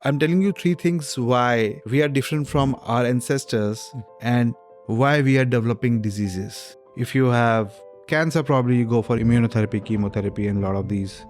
I'm telling you three things why we are different from our ancestors and why we are developing diseases. If you have cancer, probably you go for immunotherapy, chemotherapy, and a lot of these,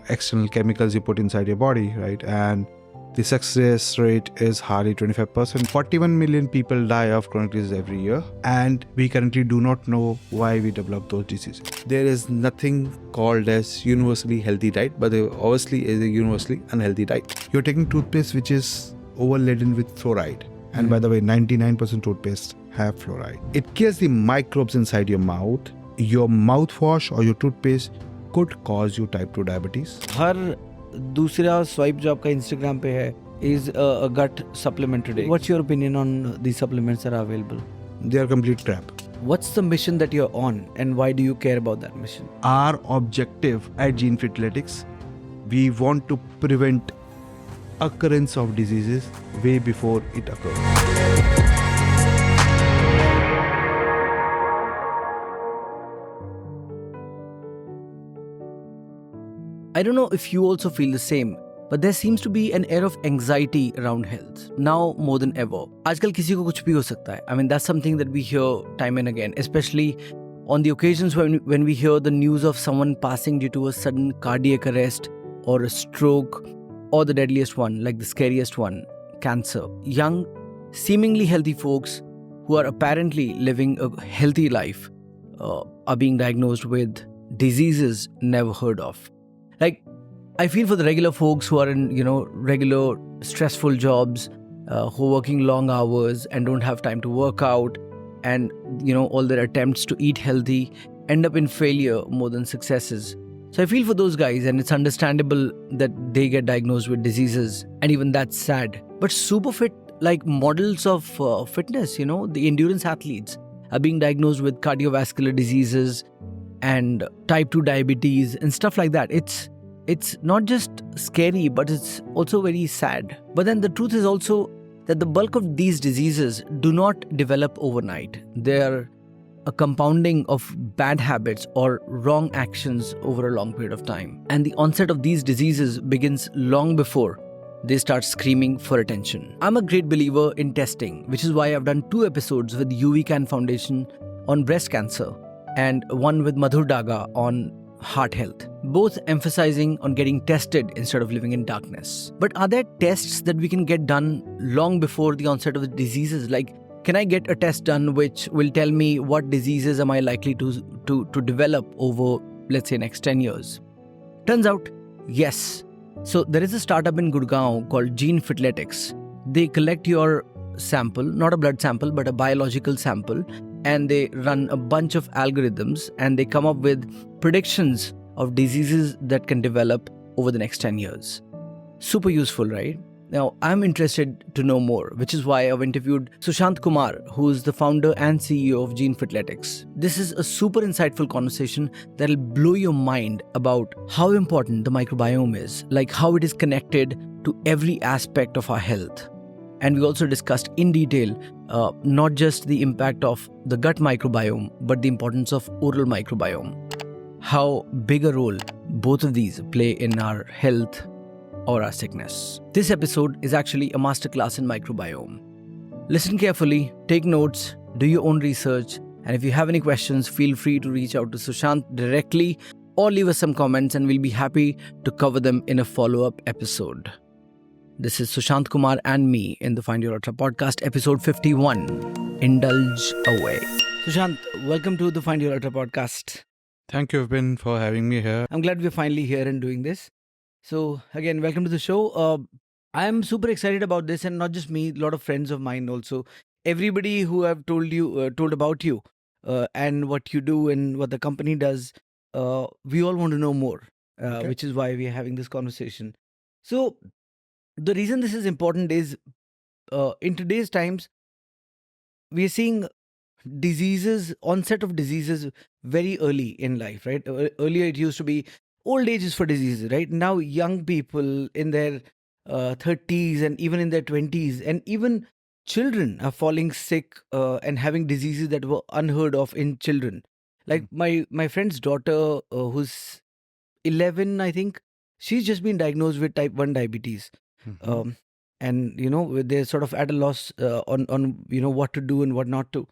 external chemicals you put inside your body, right? And the success rate is hardly 25%. 41 million people die of chronic disease every year, and we currently do not know why we develop those diseases. There is nothing called as universally healthy diet, but there obviously is a universally unhealthy diet. You're taking toothpaste which is overladen with fluoride. And by the way, 99% toothpaste have fluoride. It kills the microbes inside your mouth. Your mouthwash or your toothpaste could cause you type 2 diabetes. हर दूसरा swipe जो आपका Instagram पे है is a gut supplement today. What's your opinion on the supplements that are available? They are complete crap. What's the mission that you're on and why do you care about that mission? Our objective at Genefitletics, we want to prevent occurrence of diseases way before it occurs. I don't know if you also feel the same, but there seems to be an air of anxiety around health now more than ever. आजकल किसी को कुछ भी हो सकता है. I mean, that's something that we hear time and again, especially on the occasions when we hear the news of someone passing due to a sudden cardiac arrest or a stroke or the deadliest one, like the scariest one, cancer. Young, seemingly healthy folks who are apparently living a healthy life are being diagnosed with diseases never heard of. Like, I feel for the regular folks who are in, regular stressful jobs, who are working long hours and don't have time to work out, and, all their attempts to eat healthy end up in failure more than successes. So I feel for those guys, and it's understandable that they get diagnosed with diseases, and even that's sad. But super fit, like models of fitness, the endurance athletes are being diagnosed with cardiovascular diseases and type 2 diabetes and stuff like that. It's not just scary, but it's also very sad. But then the truth is also that the bulk of these diseases do not develop overnight. They're a compounding of bad habits or wrong actions over a long period of time. And the onset of these diseases begins long before they start screaming for attention. I'm a great believer in testing, which is why I've done 2 episodes with UV Can Foundation on breast cancer and one with Madhur Daga on heart health, both emphasizing on getting tested instead of living in darkness. But are there tests that we can get done long before the onset of the diseases? Like, can I get a test done which will tell me what diseases am I likely to develop over, let's say, next 10 years? Turns out, yes. So there is a startup in Gurgaon called Genefitletics. They collect your sample, not a blood sample, but a biological sample, and they run a bunch of algorithms and they come up with predictions of diseases that can develop over the next 10 years. Super useful, right? Now, I'm interested to know more, which is why I've interviewed Sushant Kumar, who is the founder and CEO of Genefitletics. This is a super insightful conversation that'll blow your mind about how important the microbiome is, like how it is connected to every aspect of our health. And we also discussed in detail not just the impact of the gut microbiome, but the importance of oral microbiome. How big a role both of these play in our health or our sickness. This episode is actually a masterclass in microbiome. Listen carefully, take notes, do your own research, and if you have any questions, feel free to reach out to Sushant directly or leave us some comments and we'll be happy to cover them in a follow-up episode. This is Sushant Kumar and me in the Find Your Ultra podcast, episode 51, Indulge Away. Sushant, welcome to the Find Your Ultra podcast. Thank you, Vin, for having me here. I'm glad we're finally here and doing this. So again, welcome to the show. I'm super excited about this, and not just me, a lot of friends of mine also. Everybody who have told about you and what you do and what the company does, we all want to know more, which is why we're having this conversation. So the reason this is important is in today's times, we are seeing onset of diseases very early in life, right? Earlier it used to be old age is for diseases, right? Now young people in their 30s and even in their 20s and even children are falling sick and having diseases that were unheard of in children. Like my friend's daughter who's 11, I think, she's just been diagnosed with type 1 diabetes. Mhm. And they're sort of at a loss on what to do and what not to.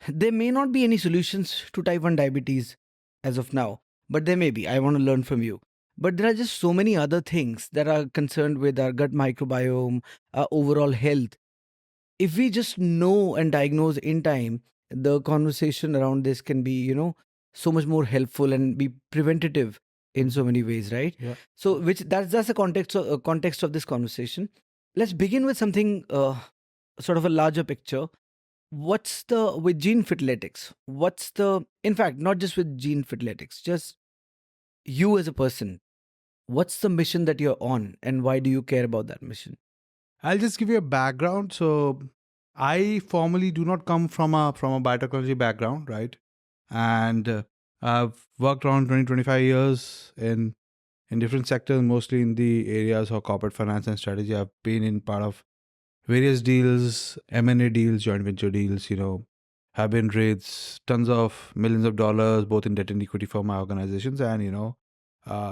There may not be any solutions to type 1 diabetes as of now, but there may be. I want to learn from you. But there are just so many other things that are concerned with our gut microbiome, our overall health. If we just know and diagnose in time, the conversation around this can be, so much more helpful and be preventative in so many ways, right? Yeah. So, which that's the context of this conversation. Let's begin with something sort of a larger picture. What's the with Genefitletics? What's the in fact not just with Genefitletics, just you as a person. What's the mission that you're on, and why do you care about that mission? I'll just give you a background. So I formally do not come from a biotechnology background, right? And I've worked around 25 years in different sectors, mostly in the areas of corporate finance and strategy. I've been in part of various deals, M&A deals, joint venture deals, have been raised tons of millions of dollars, both in debt and equity for my organizations. And,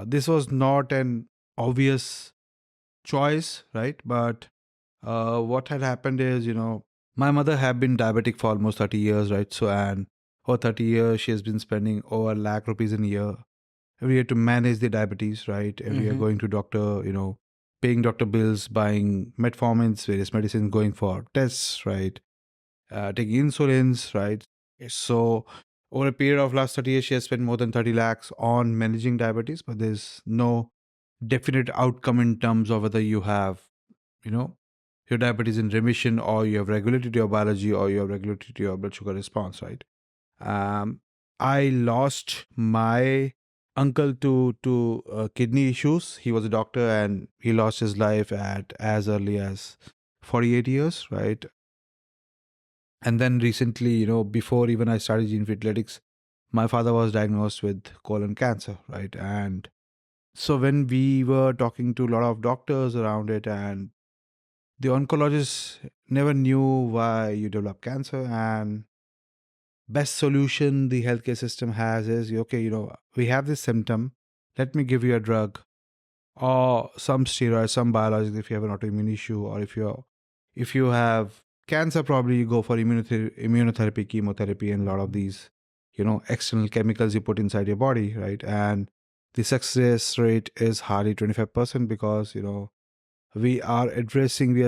this was not an obvious choice, right? But what had happened is, my mother had been diabetic for almost 30 years, right? So, and for 30 years, she has been spending over a lakh rupees in a year every year to manage the diabetes, right? Every year Mhm. going to doctor, paying doctor bills, buying metformins, various medicines, going for tests, right? Taking insulins, right? So over a period of last 30 years, she has spent more than 30 lakhs on managing diabetes, but there's no definite outcome in terms of whether you have, your diabetes in remission, or you have regulated your biology, or you have regulated your blood sugar response, right? Um, I lost my uncle to kidney issues. He was a doctor, and he lost his life at as early as 48 years, right? And then recently, before even I started Genefitletics, my father was diagnosed with colon cancer, right? And so when we were talking to a lot of doctors around it, and the oncologists never knew why you develop cancer, and best solution the healthcare system has is, okay, we have this symptom, let me give you a drug or some steroids, some biologics if you have an autoimmune issue, or if you have cancer, probably you go for immunotherapy, chemotherapy, and a lot of these, external chemicals you put inside your body, right? And the success rate is hardly 25%, because we are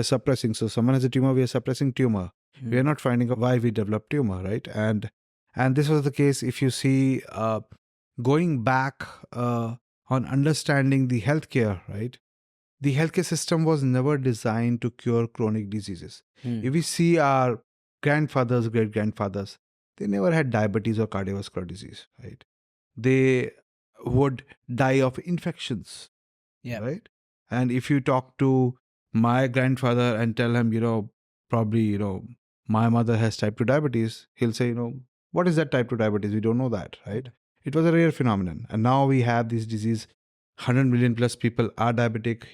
suppressing. So someone has a tumor, we are suppressing tumor. We are not finding out why we develop tumor, right? And this was the case. If you see, going back on understanding the healthcare, right? The healthcare system was never designed to cure chronic diseases. If we see our grandfathers, great grandfathers, they never had diabetes or cardiovascular disease, right? They would die of infections, Yeah. right? And if you talk to my grandfather and tell him, probably, my mother has type 2 diabetes, he'll say, what is that type 2 diabetes? We don't know that, right? It was a rare phenomenon. And now we have this disease. 100 million plus people are diabetic.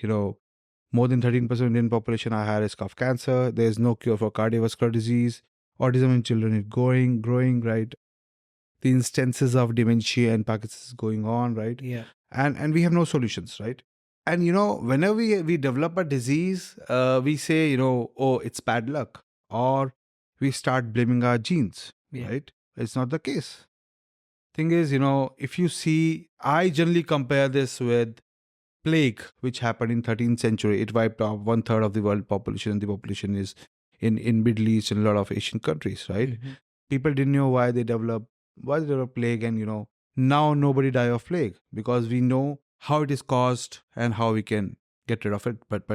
More than 13% of Indian population are high risk of cancer. There's no cure for cardiovascular disease. Autism in children is growing, right? The instances of dementia and Parkinson's is going on, right? Yeah. And we have no solutions, right? And whenever we develop a disease, we say, oh, it's bad luck, or we start blaming our genes, Yeah. right? It's not the case. Thing is, if you see, I generally compare this with plague, which happened in 13th century. It wiped off 1/3 of the world population, and the population is in Middle East and a lot of Asian countries, right? People didn't know why they developed plague, and now nobody die of plague, because we know how it is caused and how we can get rid of it. But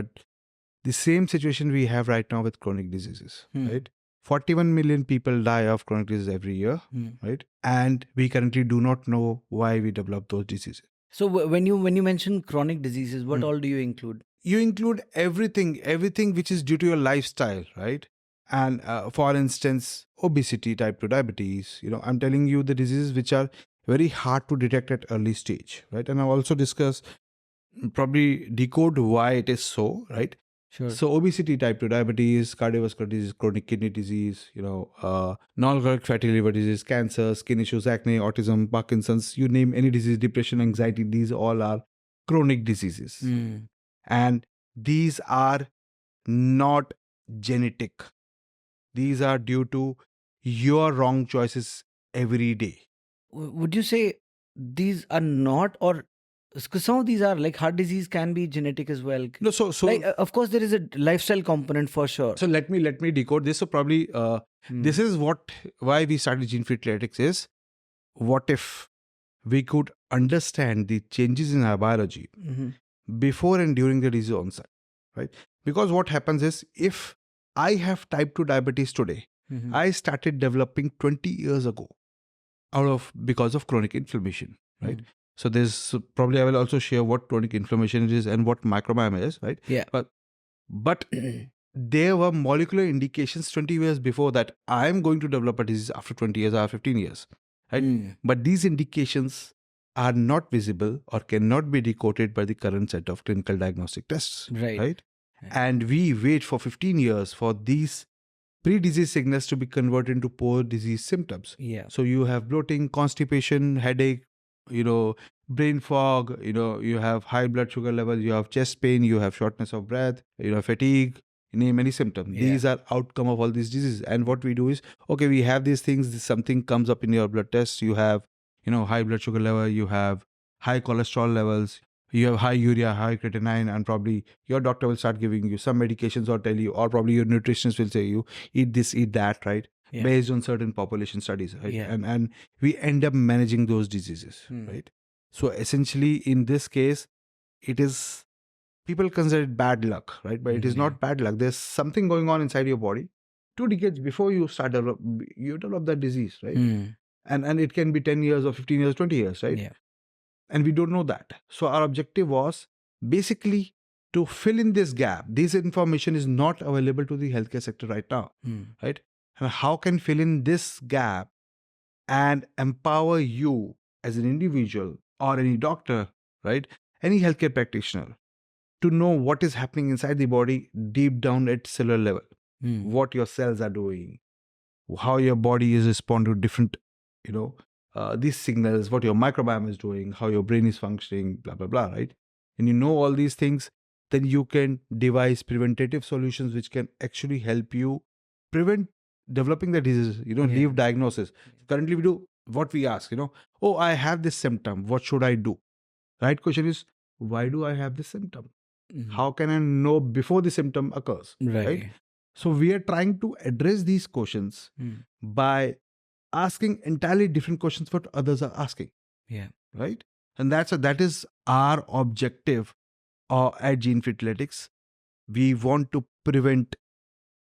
the same situation we have right now with chronic diseases, right? 41 million people die of chronic disease every year, right? And we currently do not know why we develop those diseases. So when you mention chronic diseases, what all do you include? You include everything which is due to your lifestyle, right? And for instance, obesity, type 2 diabetes, I'm telling you the diseases which are very hard to detect at early stage, right? And I'll also discuss, probably decode why it is so, right? Sure. So obesity, type 2 diabetes, cardiovascular disease, chronic kidney disease, non-alcoholic fatty liver disease, cancer, skin issues, acne, autism, Parkinson's, you name any disease, depression, anxiety, these all are chronic diseases. And these are not genetic. These are due to your wrong choices every day. Would you say these are not, or because some of these are like heart disease can be genetic as well? No, so Like, of course, there is a lifestyle component for sure. so let me decode this. So probably this is why we started Genefitletics is, what if we could understand the changes in our biology Mhm. before and during the disease onset, right? Because what happens is, if I have type 2 diabetes today, Mhm. I started developing 20 years ago because of chronic inflammation, right? Mhm. So there's probably, I will also share what chronic inflammation is and what microbiome is, right? Yeah. But there were molecular indications 20 years before that I'm going to develop a disease after 20 years or 15 years, right? Mm. But these indications are not visible or cannot be decoded by the current set of clinical diagnostic tests, Right. right? Right. And we wait for 15 years for these pre-disease signals to be converted into post-disease symptoms. Yeah. So you have bloating, constipation, headache, brain fog, you have high blood sugar level, you have chest pain, you have shortness of breath, fatigue, you name any symptom. Yeah. These are outcome of all these diseases. And what we do is, okay, we have these things, something comes up in your blood test, you have, high blood sugar level, you have high cholesterol levels, you have high urea, high creatinine, and probably your doctor will start giving you some medications or tell you, or probably your nutritionist will say you eat this, eat that, right? Yeah. Based on certain population studies, right? Yeah. And we end up managing those diseases, right? So essentially, in this case, it is, people consider it bad luck, right? But it is not bad luck. There's something going on inside your body. 2 decades before you develop that disease, right? Mm. And it can be 10 years or 15 years, 20 years, right? Yeah. And we don't know that. So our objective was basically to fill in this gap. This information is not available to the healthcare sector right now, right? And how can fill in this gap and empower you as an individual or any doctor, right? Any healthcare practitioner to know what is happening inside the body deep down at cellular level, what your cells are doing, how your body is responding to different, these signals, what your microbiome is doing, how your brain is functioning, blah, blah, blah, right? And you know all these things, then you can devise preventative solutions which can actually help you prevent developing the disease, leave diagnosis. Currently, we do what we ask, oh, I have this symptom, what should I do? Right question is, why do I have this symptom? How can I know before the symptom occurs? Right? So we are trying to address these questions by asking entirely different questions what others are asking. Yeah. Right? And that is our objective at Genefitletics. We want to prevent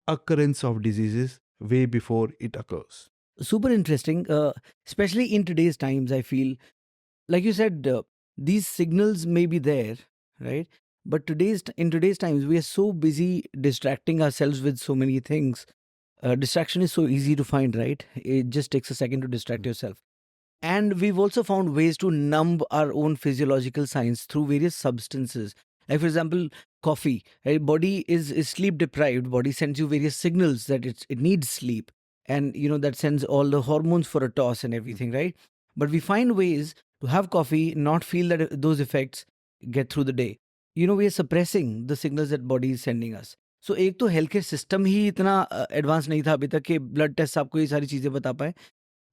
occurrence of diseases way before it occurs. Super interesting, especially in today's times. I feel, like you said, these signals may be there, right? But in today's times, we are so busy distracting ourselves with so many things. Distraction is so easy to find, right? It just takes a second to distract yourself. And we've also found ways to numb our own physiological signs through various substances. Like, for example, coffee. Right? Body is sleep deprived. Body sends you various signals that it needs sleep, and that sends all the hormones for a toss and everything, right? But we find ways to have coffee, not feel that those effects get through the day. We are suppressing the signals that body is sending us. So एक तो health care system ही इतना advance नहीं था अभी तक कि blood test आपको ये सारी चीज़ें बता पाए.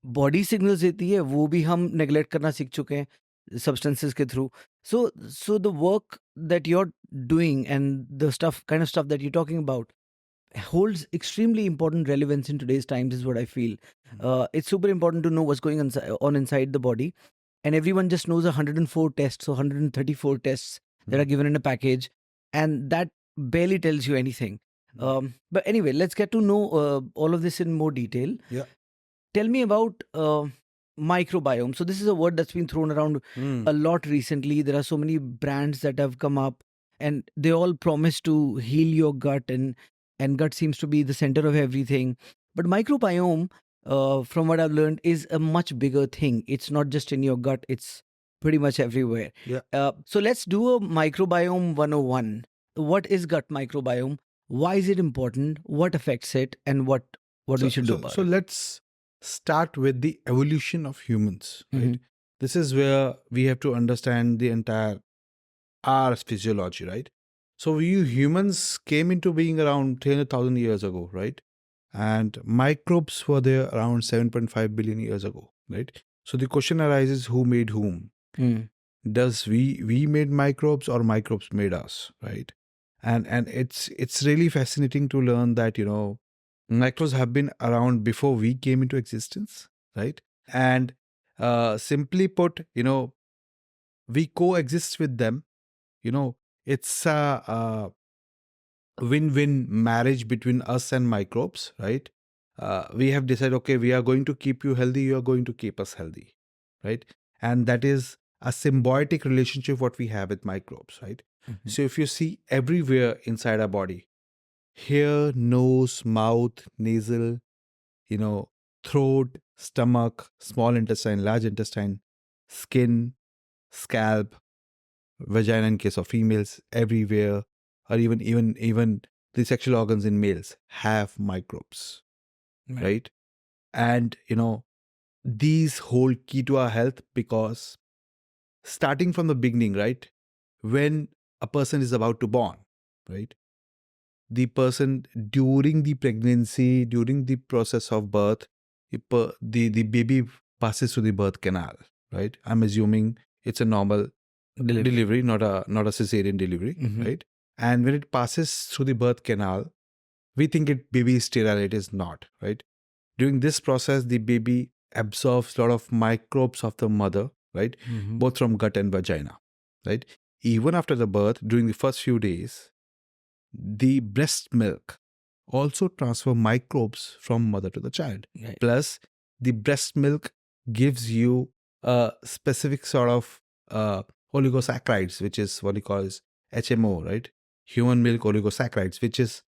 बॉडी सिग्नल्स देती है वो भी हम नेग्लेक्ट करना सीख चुके हैं सब्सटेंसेस के through. So the work that you are doing and the stuff kind of stuff that you talking about holds extremely important relevance in today's times is what I feel. It's super important to know what's going on inside the body, and everyone just knows 104 tests or 134 tests that are given in a package, and that barely tells you anything. But anyway, let's get to know all of this in more detail. Yeah. Tell me about microbiome. So this is a word that's been thrown around a lot recently. There are so many brands that have come up, and they all promise to heal your gut, and gut seems to be the center of everything. But microbiome, from what I've learned, is a much bigger thing. It's not just in your gut, it's pretty much everywhere. Yeah. So let's do a microbiome 101. What is gut microbiome? Why is it important? What affects it? And what we should do about so it? let's start with the evolution of humans, right? This is where we have to understand the entire our physiology, right? So you humans came into being around 300,000 years ago, right? And microbes were there around 7.5 billion years ago, right? So the question arises, who made whom? Does we made microbes or microbes made us, right? And it's really fascinating to learn that, microbes have been around before we came into existence, right? And simply put, we coexist with them. It's a win-win marriage between us and microbes, right? We have decided, okay, we are going to keep you healthy, you are going to keep us healthy, right? And that is a symbiotic relationship what we have with microbes, right? So if you see everywhere inside our body, hair, nose, mouth, nasal, throat, stomach, small intestine, large intestine, skin, scalp, vagina in case of females, everywhere, or even the sexual organs in males have microbes, right? And these hold key to our health because starting from the beginning, right, when a person is about to born, right, the person during the pregnancy, during the process of birth, the baby passes through the birth canal, right? I'm assuming it's a normal delivery, not a cesarean delivery, right? And when it passes through the birth canal, we think baby is sterile. It is not, right? During this process, the baby absorbs a lot of microbes of the mother, right? Both from gut and vagina, right? Even after the birth, during the first few days, the breast milk also transfer microbes from mother to the child. Right. Plus, the breast milk gives you a specific sort of oligosaccharides, which is what we call as HMO, right? Human milk oligosaccharides, which is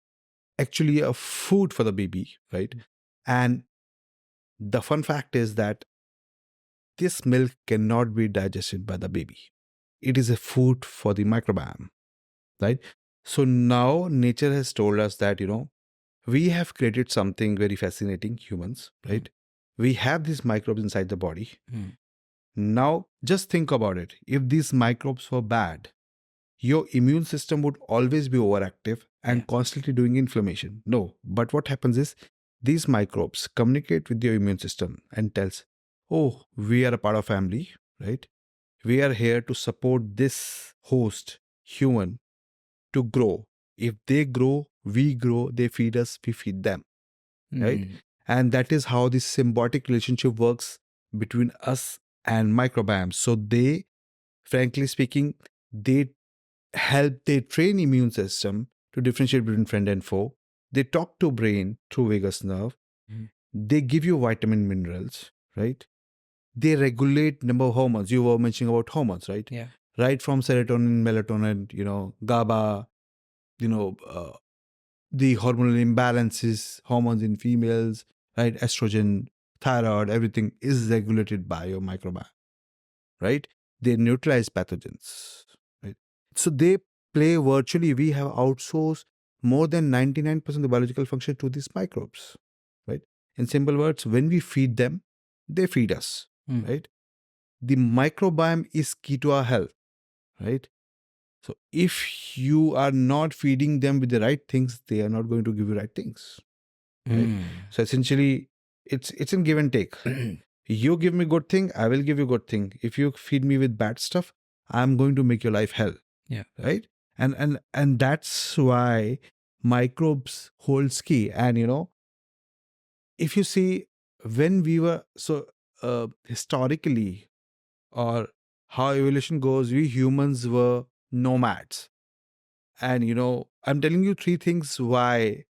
actually a food for the baby, right? And the fun fact is that this milk cannot be digested by the baby. It is a food for the microbiome, right? So now nature has told us that, we have created something very fascinating, humans, right? We have these microbes inside the body. Now, just think about it. If these microbes were bad, your immune system would always be overactive and constantly doing inflammation. No, but what happens is these microbes communicate with your immune system and tells, oh, we are a part of family, right? We are here to support this host, human, to grow. If they grow, we grow, they feed us, we feed them, right? And that is how this symbiotic relationship works between us and microbiomes. So they, frankly speaking, they train immune system to differentiate between friend and foe. They talk to brain through vagus nerve. They give you vitamin minerals, right? They regulate number of hormones. You were mentioning about hormones, right? Yeah. Right from serotonin, melatonin, GABA, the hormonal imbalances, hormones in females, right? Estrogen, thyroid, everything is regulated by your microbiome, right? They neutralize pathogens, right? So they play virtually, we have outsourced more than 99% of the biological function to these microbes, right? In simple words, when we feed them, they feed us, right? The microbiome is key to our health, right? So if you are not feeding them with the right things, they are not going to give you right things, right? So essentially, it's in give and take. You give me good thing, I will give you good thing. If you feed me with bad stuff, I'm going to make your life hell. Yeah. Right? And that's why microbes holds key. And if you see, when we were historically, or how evolution goes, we humans were nomads. And I'm telling you three things why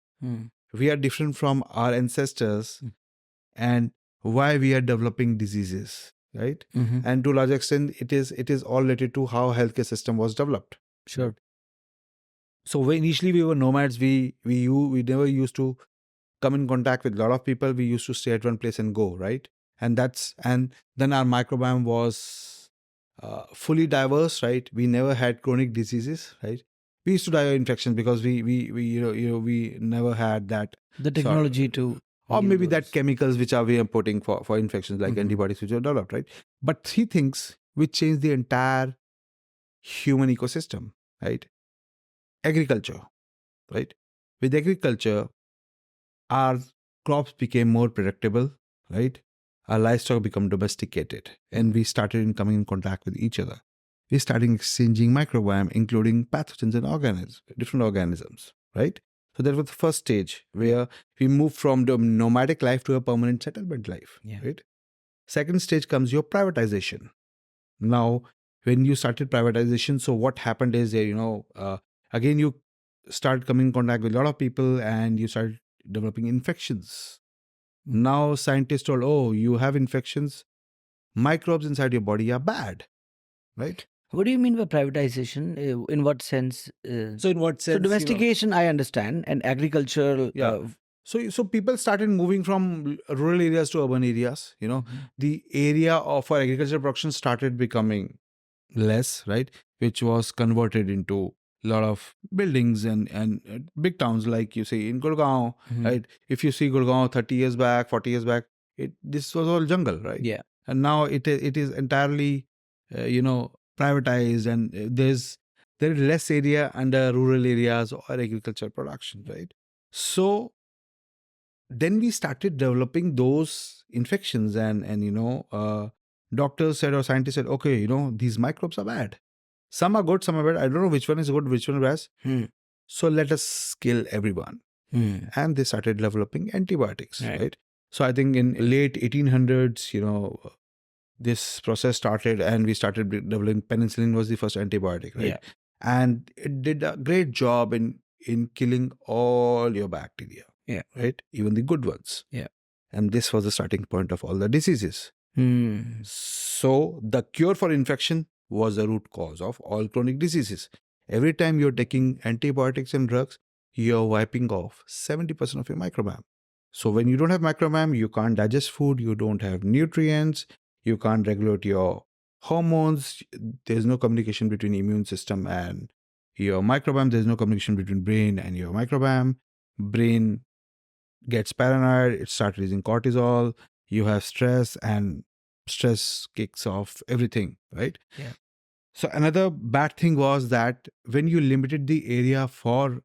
we are different from our ancestors and why we are developing diseases, right? And to a large extent, it is all related to how healthcare system was developed. Sure. So when initially we were nomads, we never used to come in contact with a lot of people. We used to stay at one place and go, right? And then our microbiome was fully diverse, right? We never had chronic diseases, right? We used to die of infections because we never had that The technology to or heal maybe that those. chemicals which are we importing for infections like antibodies which are developed, right? But three things which change the entire human ecosystem, right? agriculture, right? With agriculture, our crops became more predictable, right? Our livestock become domesticated, and we started in coming in contact with each other. We started exchanging microbiome, including pathogens and organisms, different organisms, right? So that was the first stage where we moved from the nomadic life to a permanent settlement life, right? Second stage comes your privatization. Now, when you started privatization, so what happened is, again, you start coming in contact with a lot of people and you start developing infections. Now, scientists told, oh, you have infections, microbes inside your body are bad, right? What do you mean by privatization? In what sense? So, in what sense? So domestication, I understand, and agricultural. So people started moving from rural areas to urban areas. The area for agricultural production started becoming less, right? Which was converted into a lot of buildings and big towns, like you say in Gurgaon, right? If you see Gurgaon 30 years back, 40 years back, this was all jungle, right? Yeah. And now it is entirely, privatized, and there is less area under rural areas or agriculture production, right? So then we started developing those infections, and doctors said, or scientists said, okay, these microbes are bad. Some are good, some are bad. I don't know which one is good, which one is bad. So let us kill everyone. And they started developing antibiotics, right? So I think in late 1800s, this process started, and we started developing penicillin was the first antibiotic, right? And it did a great job in killing all your bacteria, right? Even the good ones. And this was the starting point of all the diseases. So the cure for infection was the root cause of all chronic diseases. Every time you're taking antibiotics and drugs, you're wiping off 70% of your microbiome. So when you don't have microbiome, you can't digest food, you don't have nutrients, you can't regulate your hormones, there's no communication between immune system and your microbiome, there's no communication between brain and your microbiome. Brain gets paranoid, it starts releasing cortisol, you have stress, and stress kicks off everything, right? So another bad thing was that when you limited the area for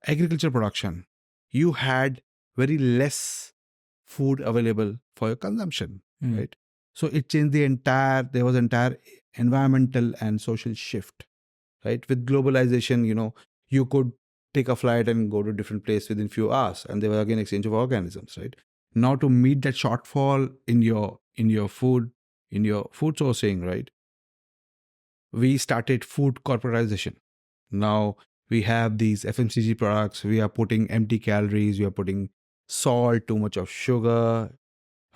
agriculture production, you had very less food available for your consumption, right? So it changed there was entire environmental and social shift, right? With globalization, you could take a flight and go to a different place within few hours, and there was again exchange of organisms, right? Now to meet that shortfall in your food sourcing, right? We started food corporatization. Now we have these FMCG products. We are putting empty calories. We are putting salt, too much of sugar,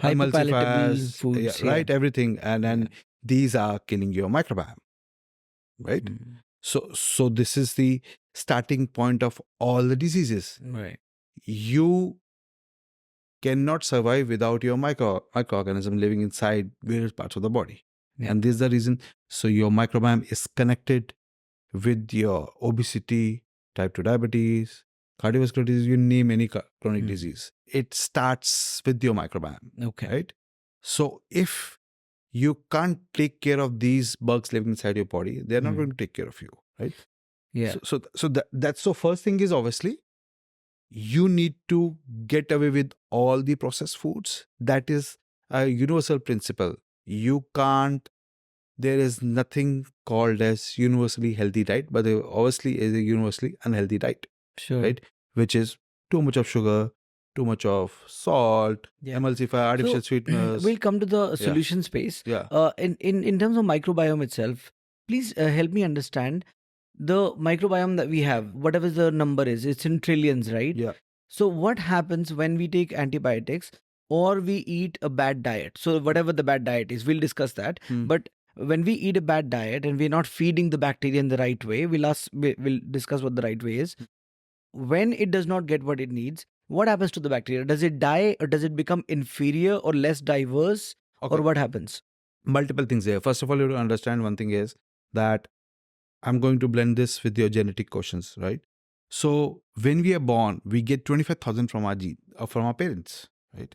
Hyperpalatable foods, right? Everything, and these are killing your microbiome, right? So this is the starting point of all the diseases. Right. You cannot survive without your microorganism living inside various parts of the body. And this is the reason. So your microbiome is connected with your obesity, type 2 diabetes, cardiovascular disease, you name any chronic disease. It starts with your microbiome. Okay. Right? So if you can't take care of these bugs living inside your body, they're not going to take care of you. Right? Yeah. So that's so first thing is obviously you need to get away with all the processed foods. That is a universal principle. There is nothing called as universally healthy diet, but there obviously is a universally unhealthy diet. Sure. Right? Which is too much of sugar, too much of salt, emulsifier, artificial sweeteners. We'll come to the solution space. In terms of microbiome itself, please help me understand the microbiome that we have, whatever the number is, it's in trillions, right? Yeah. So what happens when we take antibiotics or we eat a bad diet? So whatever the bad diet is, we'll discuss that. But when we eat a bad diet and we're not feeding the bacteria in the right way, we'll discuss what the right way is. When it does not get what it needs, what happens to the bacteria? Does it die, or does it become inferior or less diverse? Or what happens? Multiple things here. First of all, you have to understand one thing is that I'm going to blend this with your genetic questions, right? So when we are born, we get 25,000 from our parents, right?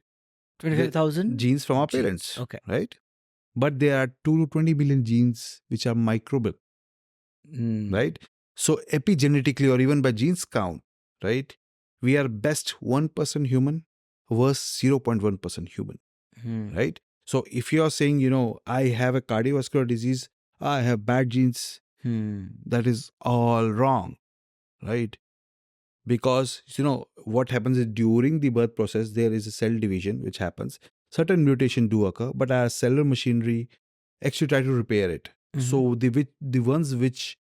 25,000 genes from our parents, okay, right? But there are 2 to 20 billion genes which are microbial, right? So epigenetically or even by genes count, right, we are best 1% human versus 0.1% human, right? So if you are saying, I have a cardiovascular disease, I have bad genes, that is all wrong, right? Because, what happens is during the birth process, there is a cell division which happens. Certain mutation do occur, but our cellular machinery actually try to repair it. So the ones which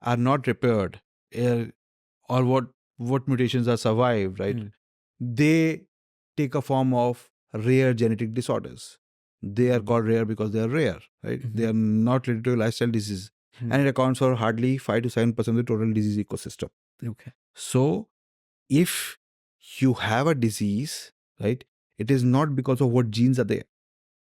are not repaired, or what mutations are survived, right? They take a form of rare genetic disorders. They are called rare because they are rare, right? They are not related to lifestyle disease, and it accounts for hardly 5 to 7% of the total disease ecosystem. Okay. So if you have a disease, right, it is not because of what genes are there.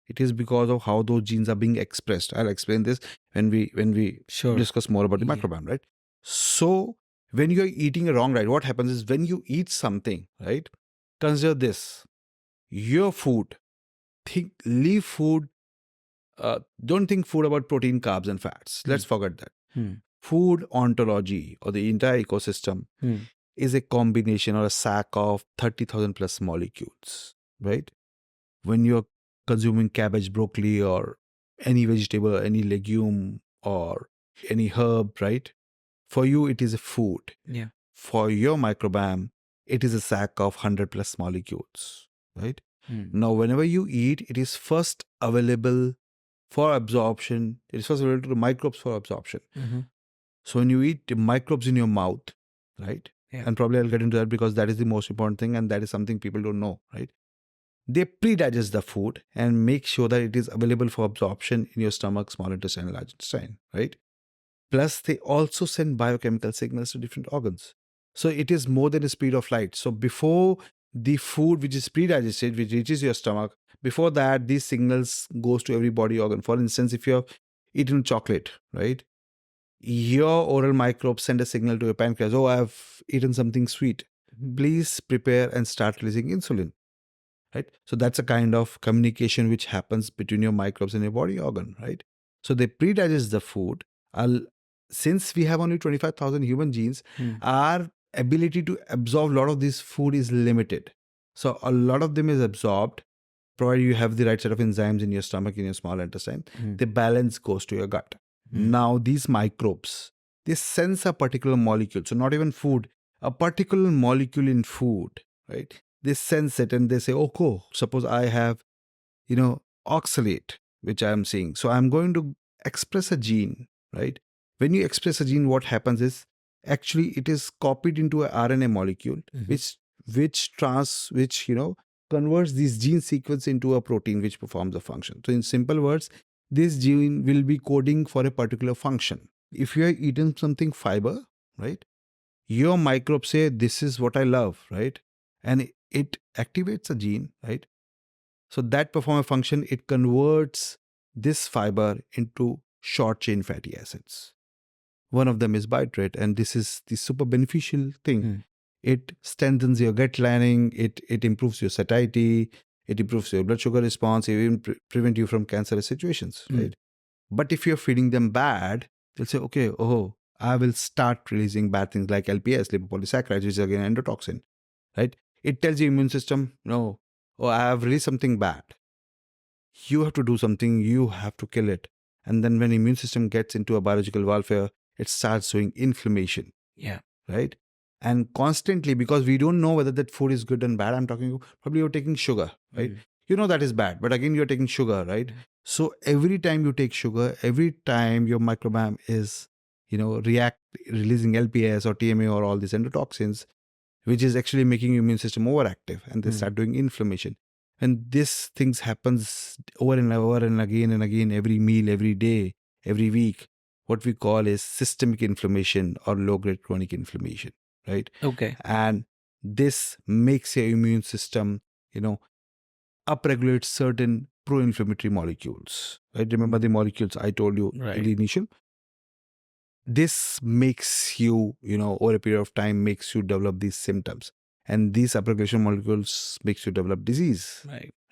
It is because of how those genes are being expressed. I'll explain this when we Sure. discuss more about the microbiome, right? So when you're eating wrong, right, what happens is when you eat something, right, consider this: your food. Leave food. Don't think food about protein, carbs, and fats. Let's forget that. Food ontology or the entire ecosystem is a combination or a sack of 30,000 plus molecules, right? When you're consuming cabbage, broccoli, or any vegetable, any legume, or any herb, right? For you, it is a food. Yeah. For your microbiome, it is a sack of 100 plus molecules, right? Now, whenever you eat, it is first available for absorption. It is first available to the microbes for absorption. So when you eat the microbes in your mouth, right? Yeah. And probably I'll get into that because that is the most important thing, and that is something people don't know, right? They pre-digest the food and make sure that it is available for absorption in your stomach, small intestine, and large intestine, right? Plus, they also send biochemical signals to different organs. So it is more than the speed of light. So before the food which is pre-digested, which reaches your stomach, before that, these signals goes to every body organ. For instance, if you have eaten chocolate, right? Your oral microbes send a signal to your pancreas, oh, I've eaten something sweet. Please prepare and start releasing insulin. Right? So that's a kind of communication which happens between your microbes and your body organ, right? So they pre-digest the food. Since we have only 25,000 human genes, our ability to absorb a lot of this food is limited. So a lot of them is absorbed, provided you have the right set of enzymes in your stomach, in your small intestine. The balance goes to your gut. Now these microbes, they sense a particular molecule. So not even food, a particular molecule in food, right? They sense it and they say, oh, cool. Suppose I have, oxalate, which I'm seeing. So I'm going to express a gene, right? When you express a gene, what happens is actually it is copied into an RNA molecule, which converts this gene sequence into a protein which performs a function. So in simple words, this gene will be coding for a particular function. If you are eating something fiber, right, your microbes say, this is what I love, right? And it activates a gene, right? So that perform a function, it converts this fiber into short chain fatty acids. One of them is bitrate, and this is the super beneficial thing. It strengthens your gut lining, it improves your satiety, it improves your blood sugar response, it even prevent you from cancerous situations, right? But if you're feeding them bad, they'll say, okay, I will start releasing bad things like LPS, lipopolysaccharides, which is again endotoxin, right? It tells your immune system, no, I have released something bad. You have to do something, you have to kill it. And then when immune system gets into a biological warfare, it starts showing inflammation. Yeah. Right? And constantly, because we don't know whether that food is good and bad, I'm talking, probably you're taking sugar, right? You know that is bad, but again, you're taking sugar, right? So every time you take sugar, every time your microbiome is, releasing LPS or TMA or all these endotoxins, which is actually making your immune system overactive, and they start doing inflammation. And this things happens over and over and again, every meal, every day, every week. What we call is systemic inflammation or low-grade chronic inflammation, right? Okay. And this makes your immune system, upregulate certain pro-inflammatory molecules, right? Remember the molecules I told you in the initial? This makes you, over a period of time, makes you develop these symptoms. And these upregulation molecules makes you develop disease,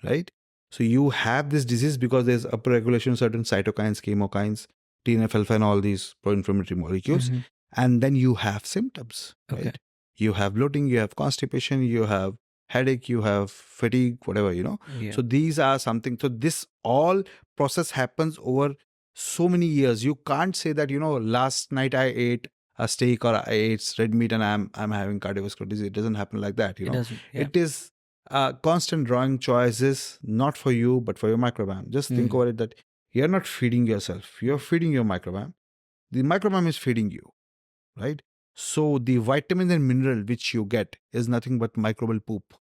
right? So you have this disease because there's upregulation of certain cytokines, chemokines, TNF-alpha and all these pro-inflammatory molecules. and then you have symptoms, Okay. right? You have bloating, you have constipation, you have headache, you have fatigue, whatever, Yeah. So these are something. So this all process happens over so many years. You can't say that, last night I ate a steak or I ate red meat and I'm having cardiovascular disease. It doesn't happen like that, It doesn't. Yeah. It is constant drawing choices, not for you, but for your microbiome. Just think over it that you're not feeding yourself. You're feeding your microbiome. The microbiome is feeding you, right? So the vitamin and mineral which you get is nothing but microbial poop,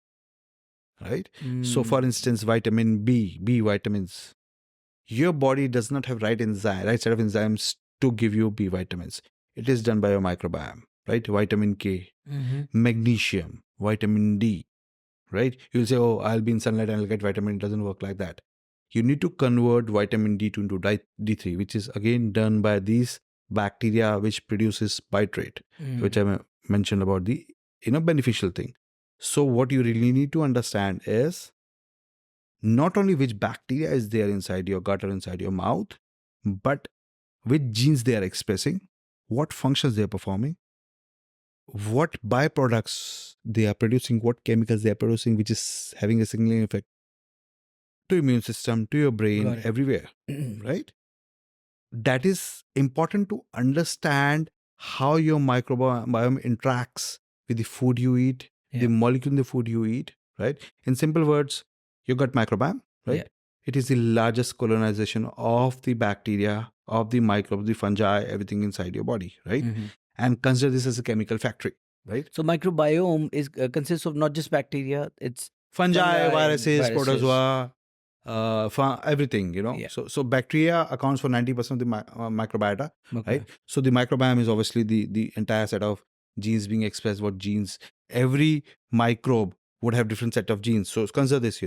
right? So for instance, vitamin B vitamins, your body does not have right set of enzymes to give you B vitamins. It is done by your microbiome, right? Vitamin K, magnesium, vitamin D, right? You'll say, oh, I'll be in sunlight and I'll get vitamin. It doesn't work like that. You need to convert vitamin D into D3, which is again done by these bacteria which produces bitrate, which I mentioned about the beneficial thing. So what you really need to understand is not only which bacteria is there inside your gut or inside your mouth, but which genes they are expressing, what functions they are performing, what byproducts they are producing, what chemicals they are producing, which is having a signaling effect to immune system, to your brain, everywhere, right? That is important to understand how your microbiome interacts with the food you eat, the molecule in the food you eat, right? In simple words, your gut microbiome, right? Yeah. It is the largest colonization of the bacteria, of the microbes, the fungi, everything inside your body, right? And consider this as a chemical factory, right? So microbiome is consists of not just bacteria, it's Fungi, viruses, protozoa, everything, Yeah. So bacteria accounts for 90% of the microbiota, Okay. right? So the microbiome is obviously the entire set of genes being expressed. What genes? Every microbe would have different set of genes. So consider this,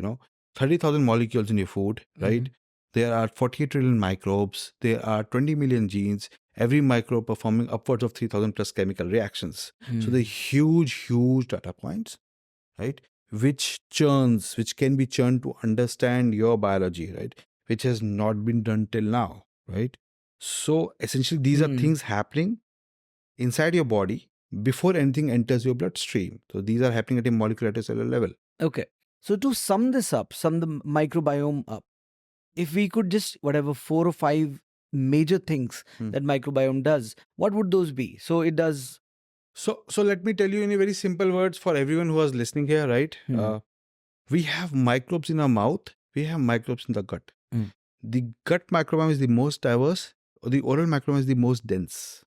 30,000 molecules in your food, right? There are 48 trillion microbes. There are 20 million genes. Every microbe performing upwards of 3,000 plus chemical reactions. So the huge data points, right? Which can be churned to understand your biology, right? Which has not been done till now, right? So essentially, these are things happening inside your body before anything enters your bloodstream. So these are happening at a molecular, at a cellular level. Okay. So to sum this up, sum the microbiome up, if we could just, 4 or 5 major things that microbiome does, what would those be? So it does. So let me tell you in a very simple words for everyone who was listening here, right? We have microbes in our mouth. We have microbes in the gut. The gut microbiome is the most diverse, or the oral microbiome is the most dense,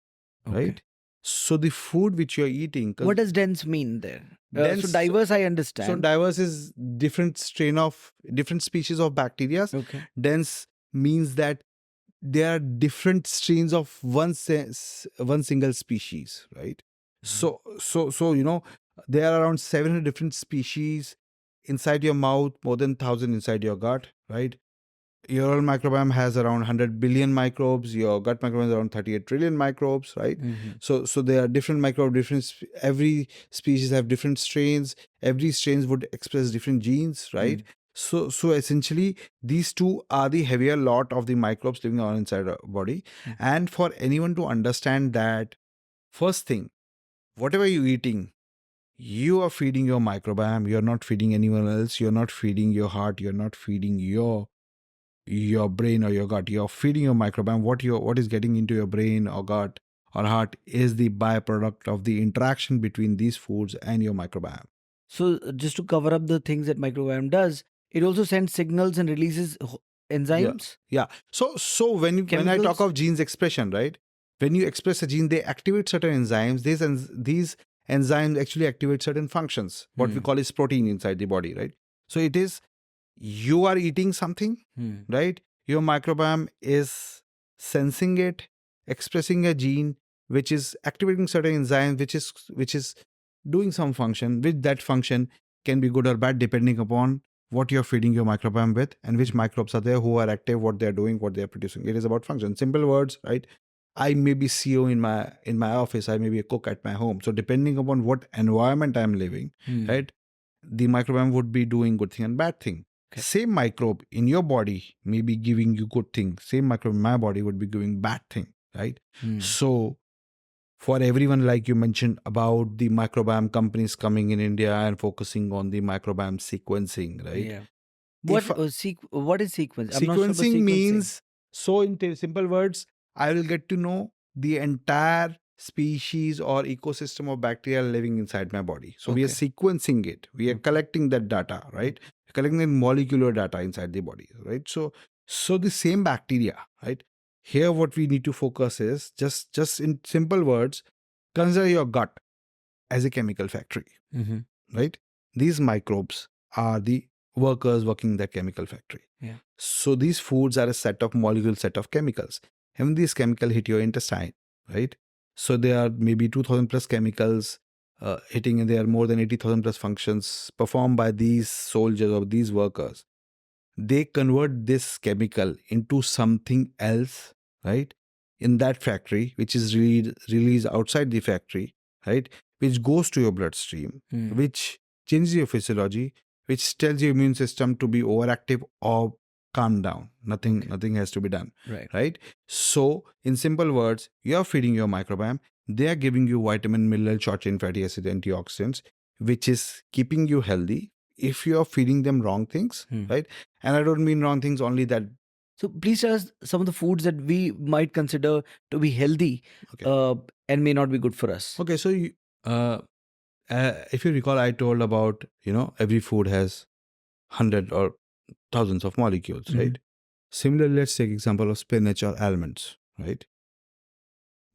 right? So the food which you're eating. What does dense mean there? Dense, so diverse, I understand. So diverse is different species of bacteria. Okay. Dense means that there are different strains of one single species, right? So there are around 700 different species inside your mouth, more than 1,000 inside your gut, right? Your oral microbiome has around 100 billion microbes. Your gut microbiome is around 38 trillion microbes, right? So there are different microbes, every species have different strains. Every strains would express different genes, right? So essentially, these two are the heavier lot of the microbes living on inside our body. And for anyone to understand that, first thing, whatever you're eating, you are feeding your microbiome. You're not feeding anyone else. You're not feeding your heart. You're not feeding your brain or your gut. You're feeding your microbiome. What is getting into your brain or gut or heart is the byproduct of the interaction between these foods and your microbiome. So just to cover up the things that microbiome does, it also sends signals and releases enzymes. Yeah. So when I talk of genes expression, right? When you express a gene, they activate certain enzymes. These enzymes actually activate certain functions. What we call is protein inside the body, right? So it is, you are eating something, right? Your microbiome is sensing it, expressing a gene which is activating certain enzymes, which is doing some function. Which that function can be good or bad depending upon what you're feeding your microbiome with and which microbes are there, who are active, what they're doing, what they're producing. It is about function. Simple words, right? I may be CEO in my office. I may be a cook at my home. So depending upon what environment I'm living, right, the microbiome would be doing good thing and bad thing. Okay. Same microbe in your body may be giving you good thing. Same microbe in my body would be giving bad thing, right? So for everyone, like you mentioned about the microbiome companies coming in India and focusing on the microbiome sequencing, right? Yeah. If What is sequence? I'm not sure about sequencing sequencing. means, so in simple words, I will get to know the entire species or ecosystem of bacteria living inside my body. So we are Okay. sequencing it. We are Okay. collecting that data, right? Collecting the molecular data inside the body, right? So the same bacteria, right? Here, what we need to focus is just in simple words, consider your gut as a chemical factory, Mm-hmm. right? These microbes are the workers working in that chemical factory. Yeah. So these foods are a set of molecules, set of chemicals. And when these chemicals hit your intestine, right? So there are maybe 2,000 plus chemicals hitting, and there are more than 80,000 plus functions performed by these soldiers or these workers. They convert this chemical into something else, right? In that factory, which is released outside the factory, right? Which goes to your bloodstream, which changes your physiology, which tells your immune system to be overactive or calm down. Nothing has to be done, right? So, in simple words, you are feeding your microbiome. They are giving you vitamin, mineral, short chain fatty acid, antioxidants, which is keeping you healthy. If you are feeding them wrong things, right? And I don't mean wrong things only that. So please tell us some of the foods that we might consider to be healthy, and may not be good for us. Okay, so if you recall, I told about, every food has 100 or thousands of molecules, right? Similarly, let's take example of spinach or almonds, right?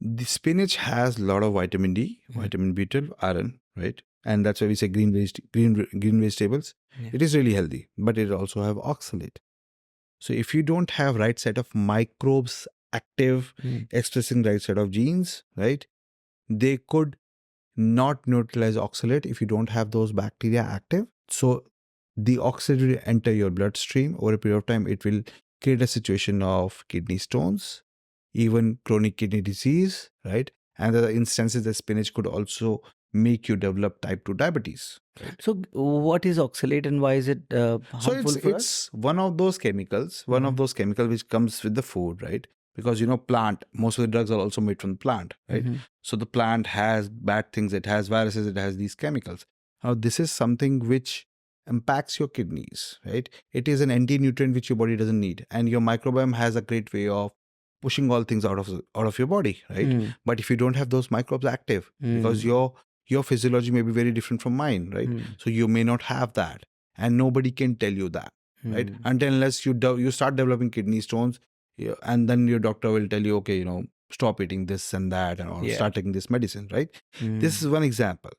The spinach has a lot of vitamin D, vitamin B12, iron, right? And that's why we say green vegetables. It is really healthy, but it also have oxalate. So if you don't have right set of microbes active, expressing right set of genes, right, they could not neutralize oxalate if you don't have those bacteria active. So the oxalate will enter your bloodstream. Over a period of time, it will create a situation of kidney stones, even chronic kidney disease, right? And there are instances that spinach could also make you develop type 2 diabetes. Right? So what is oxalate and why is it harmful So for us? it's one of those chemicals, which comes with the food, right? Because plant, most of the drugs are also made from the plant, right? So the plant has bad things, it has viruses, it has these chemicals. Now this is something which impacts your kidneys, right? It is an anti-nutrient which your body doesn't need, and your microbiome has a great way of pushing all things out of your body, right? But if you don't have those microbes active, because your physiology may be very different from mine, right? So you may not have that, and nobody can tell you that, right? Until unless you start developing kidney stones, and then your doctor will tell you, okay, stop eating this and that, or start taking this medicine, right? This is one example.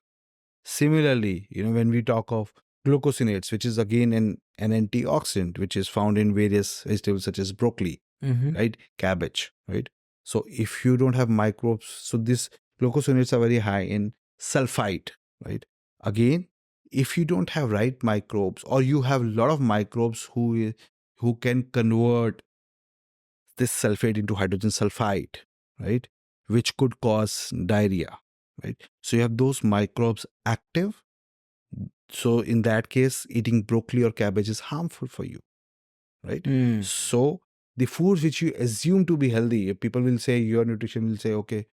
Similarly, when we talk of glucosinates, which is again an antioxidant, which is found in various vegetables such as broccoli, right, cabbage, right? So if you don't have microbes, so these glucosinates are very high in sulfite, right? Again, if you don't have right microbes, or you have a lot of microbes who can convert this sulfate into hydrogen sulfide, right, which could cause diarrhea, right? So you have those microbes active. So in that case, eating broccoli or cabbage is harmful for you, right? So the foods which you assume to be healthy, people will say, your nutrition will say, okay,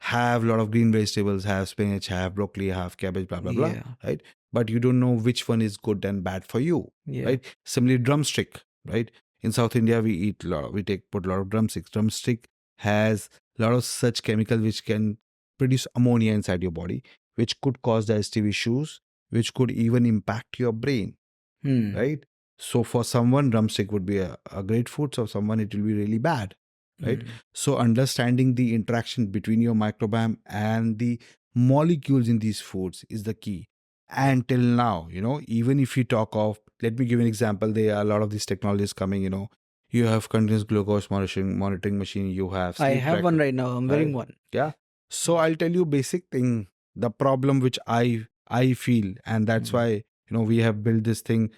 have a lot of green vegetables, have spinach, have broccoli, have cabbage, blah, blah, blah, right? But you don't know which one is good and bad for you, right? Similarly, drumstick, right? In South India, we put a lot of drumsticks. Drumstick has a lot of such chemicals which can produce ammonia inside your body, which could cause digestive issues, which could even impact your brain, right? So for someone, drumstick would be a great food. So someone, it will be really bad, right? So understanding the interaction between your microbiome and the molecules in these foods is the key. And till now, even if you talk of, let me give you an example, there are a lot of these technologies coming, you have continuous glucose monitoring machine, you have I sleep have one right now. I'm wearing one. Yeah. So I'll tell you basic thing, the problem which I feel, and that's why, we have built this thing,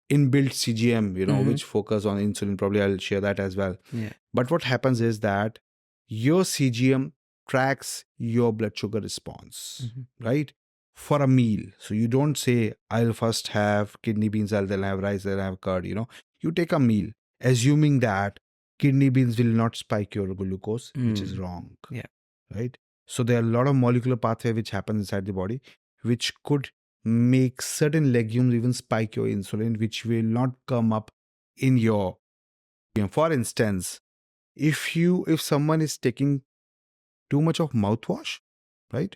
inbuilt CGM, which focus on insulin. Probably I'll share that as well. Yeah. But what happens is that your CGM tracks your blood sugar response, right? For a meal. So you don't say, I'll first have kidney beans, then have rice, then have curd, You take a meal, assuming that kidney beans will not spike your glucose, which is wrong. Yeah. Right? So there are a lot of molecular pathway which happens inside the body, which could make certain legumes even spike your insulin, which will not come up in your. For instance, if someone is taking too much of mouthwash, right,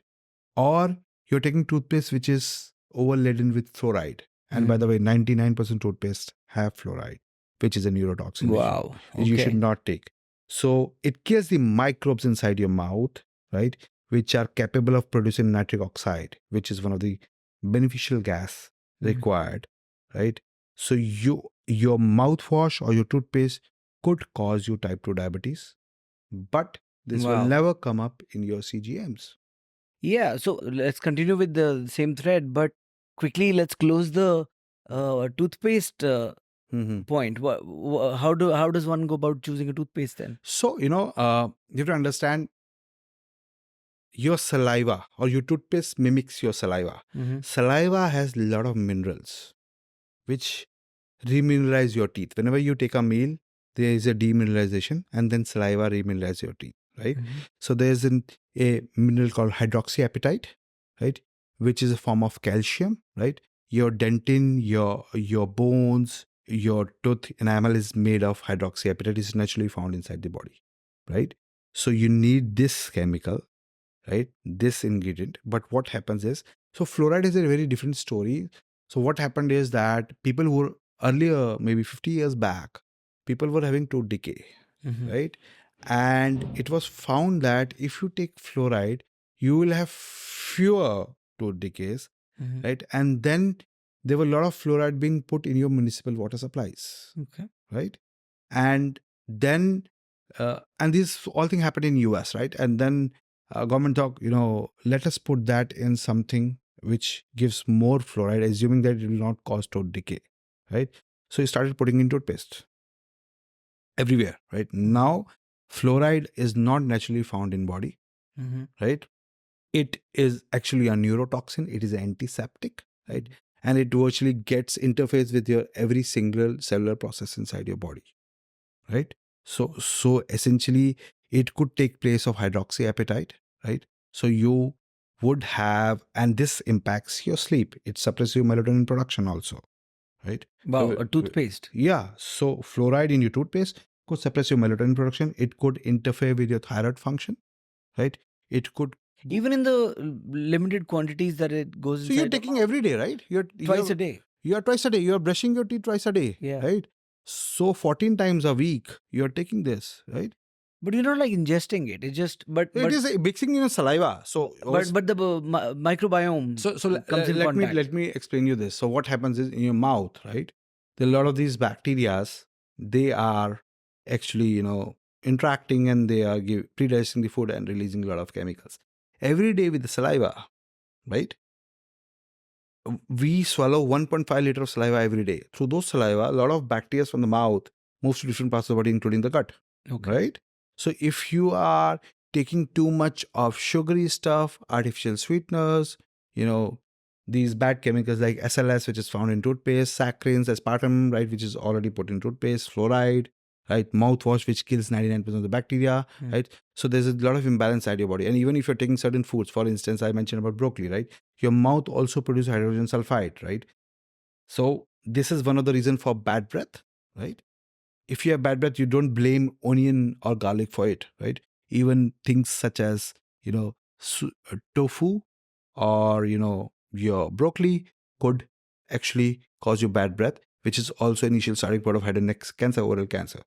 or you're taking toothpaste which is overladen with fluoride, and by the way, 99% toothpaste have fluoride, which is a neurotoxin. Wow. Which you should not take. So it kills the microbes inside your mouth, right, which are capable of producing nitric oxide, which is one of the beneficial gas required, right? So your mouthwash or your toothpaste could cause you type 2 diabetes, but this will Wow. never come up in your CGMs. Yeah, so let's continue with the same thread, but quickly let's close the toothpaste point. How does one go about choosing a toothpaste then? So, you have to understand your saliva or your toothpaste mimics your saliva. Saliva has a lot of minerals which remineralize your teeth. Whenever you take a meal, there is a demineralization and then saliva remineralizes your teeth, right? So there's a mineral called hydroxyapatite, right, which is a form of calcium, right? Your dentin, your bones, your tooth enamel is made of hydroxyapatite. It's naturally found inside the body, right? So you need this chemical, right? This ingredient. But what happens is, so fluoride is a very different story. So what happened is that people who were earlier, maybe 50 years back, people were having tooth decay, right? And it was found that if you take fluoride, you will have fewer tooth decays, right? And then there were a lot of fluoride being put in your municipal water supplies, right? And then, and this all thing happened in US, right? And then government thought, let us put that in something which gives more fluoride, assuming that it will not cause tooth decay, right? So he started putting in toothpaste everywhere, right? Now, fluoride is not naturally found in body, right? It is actually a neurotoxin. It is an antiseptic, right? And it virtually gets interface with your every single cellular process inside your body, right? So essentially, it could take place of hydroxyapatite, right? So you would have, and this impacts your sleep. It suppresses your melatonin production also, right? Wow, So, a toothpaste. Yeah. So fluoride in your toothpaste could suppress your melatonin production. It could interfere with your thyroid function, right? It could. Even in the limited quantities that it goes So inside. you're taking every day, right? Twice a day. You are twice a day. You are brushing your teeth twice a day, right? So 14 times a week, you're taking this, right? But you're not like ingesting it. It's just, but it is mixing in your saliva. So, but the microbiome. So comes in contact. let me explain you this. So what happens is in your mouth, right? There are a lot of these bacterias. They are actually, interacting and they are pre-digesting the food and releasing a lot of chemicals. Every day with the saliva, right? We swallow 1.5 liter of saliva every day. Through those saliva, a lot of bacteria from the mouth moves to different parts of the body, including the gut. Right? So if you are taking too much of sugary stuff, artificial sweeteners, these bad chemicals like SLS, which is found in toothpaste, saccharins, aspartame, right, which is already put in toothpaste, fluoride, right, mouthwash, which kills 99% of the bacteria, right? So there's a lot of imbalance inside your body. And even if you're taking certain foods, for instance, I mentioned about broccoli, right? Your mouth also produces hydrogen sulfide, right? So this is one of the reasons for bad breath, right? If you have bad breath, you don't blame onion or garlic for it, right? Even things such as, tofu or, your broccoli could actually cause you bad breath, which is also initial starting point of head and neck cancer, oral cancer,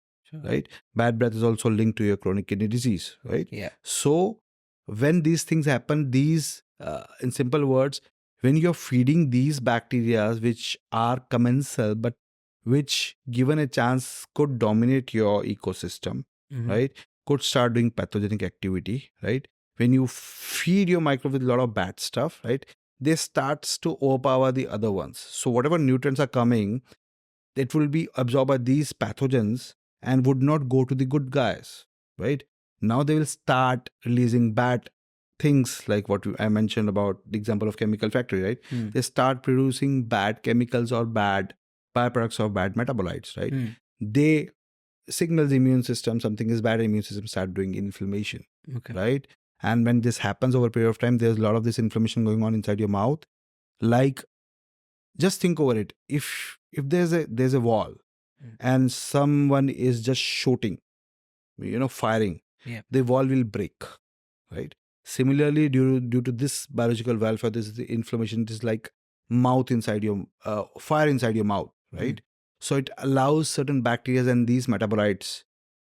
right? Bad breath is also linked to your chronic kidney disease, right? Yeah. So when these things happen, in simple words, when you're feeding these bacteria, which are commensal, but which given a chance could dominate your ecosystem, right? Could start doing pathogenic activity, right? When you feed your microbe with a lot of bad stuff, right? They starts to overpower the other ones. So whatever nutrients are coming, it will be absorbed by these pathogens and would not go to the good guys, right? Now they will start releasing bad things like what I mentioned about the example of chemical factory, right? They start producing bad chemicals or bad byproducts of bad metabolites, right? They signal the immune system, something is bad, immune system start doing inflammation, right? And when this happens over a period of time, there's a lot of this inflammation going on inside your mouth. Like, just think over it. If there's a wall and someone is just shooting, firing, the wall will break, right? Similarly, due to this biological welfare, this is the inflammation. It is like mouth inside your fire inside your mouth, right? So it allows certain bacteria and these metabolites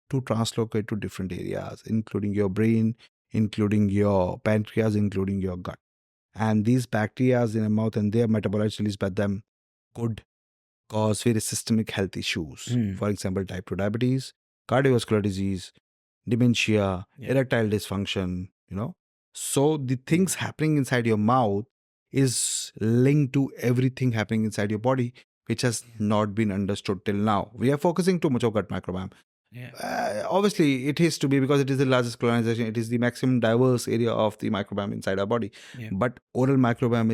to translocate to different areas, including your brain, including your pancreas, including your gut. And these bacteria in the mouth and their metabolites released by them could cause various systemic health issues. For example, type 2 diabetes, cardiovascular disease, dementia, erectile dysfunction, So the things happening inside your mouth is linked to everything happening inside your body, which has not been understood till now. We are focusing too much on gut microbiome. Obviously, it is to be because it is the largest colonization. It is the maximum diverse area of the microbiome inside our body. But oral microbiome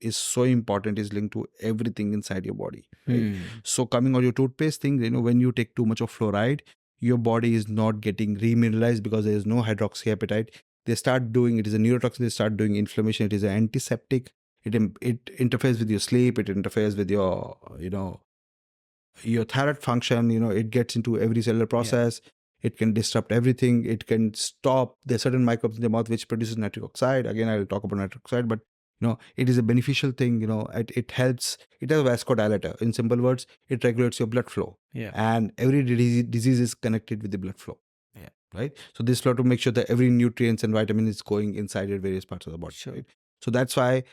is so important. Is linked to everything inside your body. Right? So coming on your toothpaste thing, when you take too much of fluoride, your body is not getting remineralized because there is no hydroxyapatite. They start doing, it is a neurotoxin. They start doing inflammation. It is an antiseptic. It interferes with your sleep. It interferes with your your thyroid function. It gets into every cellular process. It can disrupt everything. It can stop the certain microbes in the mouth which produces nitric oxide. Again, I'll talk about nitric oxide, but it is a beneficial thing. It helps. It has a vasodilator. In simple words, it regulates your blood flow. And every disease is connected with the blood flow. Right. So this flow to make sure that every nutrients and vitamin is going inside your various parts of the body. Right? So that's why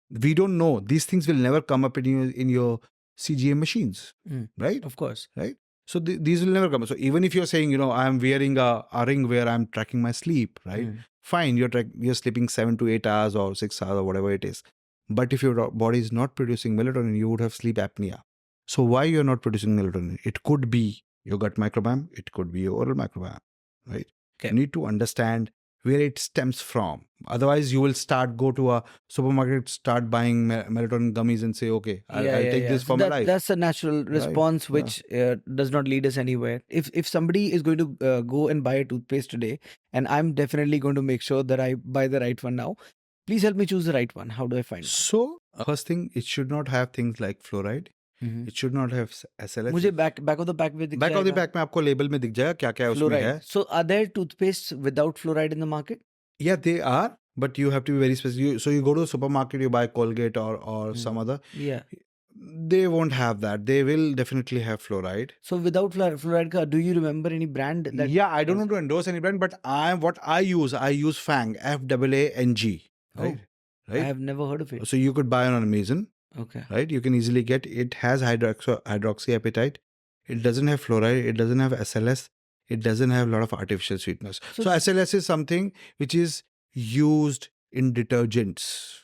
we don't know. These things will never come up in your CGM machines, right? Of course. Right? So these will never come. So even if you're saying, I'm wearing a ring where I'm tracking my sleep, right? Fine, you're sleeping 7 to 8 hours or 6 hours or whatever it is. But if your body is not producing melatonin, you would have sleep apnea. So why you're not producing melatonin? It could be your gut microbiome. It could be your oral microbiome, right? You need to understand where it stems from. Otherwise, you will go to a supermarket, start buying melatonin gummies and say, okay, I'll take this for my life. That's a natural response, which does not lead us anywhere. If somebody is going to go and buy a toothpaste today, and I'm definitely going to make sure that I buy the right one now, please help me choose the right one. How do I find it? So, first thing, it should not have things like fluoride. It should not have SLS. मुझे back of the pack में दिख back जाएगा. of the pack में आपको label में दिख जाएगा क्या क्या उसमें है. So are there toothpastes without fluoride in the market? Yeah, they are, but you have to be very specific. So you go to the supermarket, you buy Colgate or some other. They won't have that. They will definitely have fluoride. So without fluoride, do you remember any brand? I don't want to endorse any brand, but I use Fang, FAANG. Right? I have never heard of it. So you could buy it on Amazon. Okay. Right? You can easily get it. Has hydroxyapatite. It doesn't have fluoride. It doesn't have SLS. It doesn't have a lot of artificial sweeteners. So SLS is something which is used in detergents.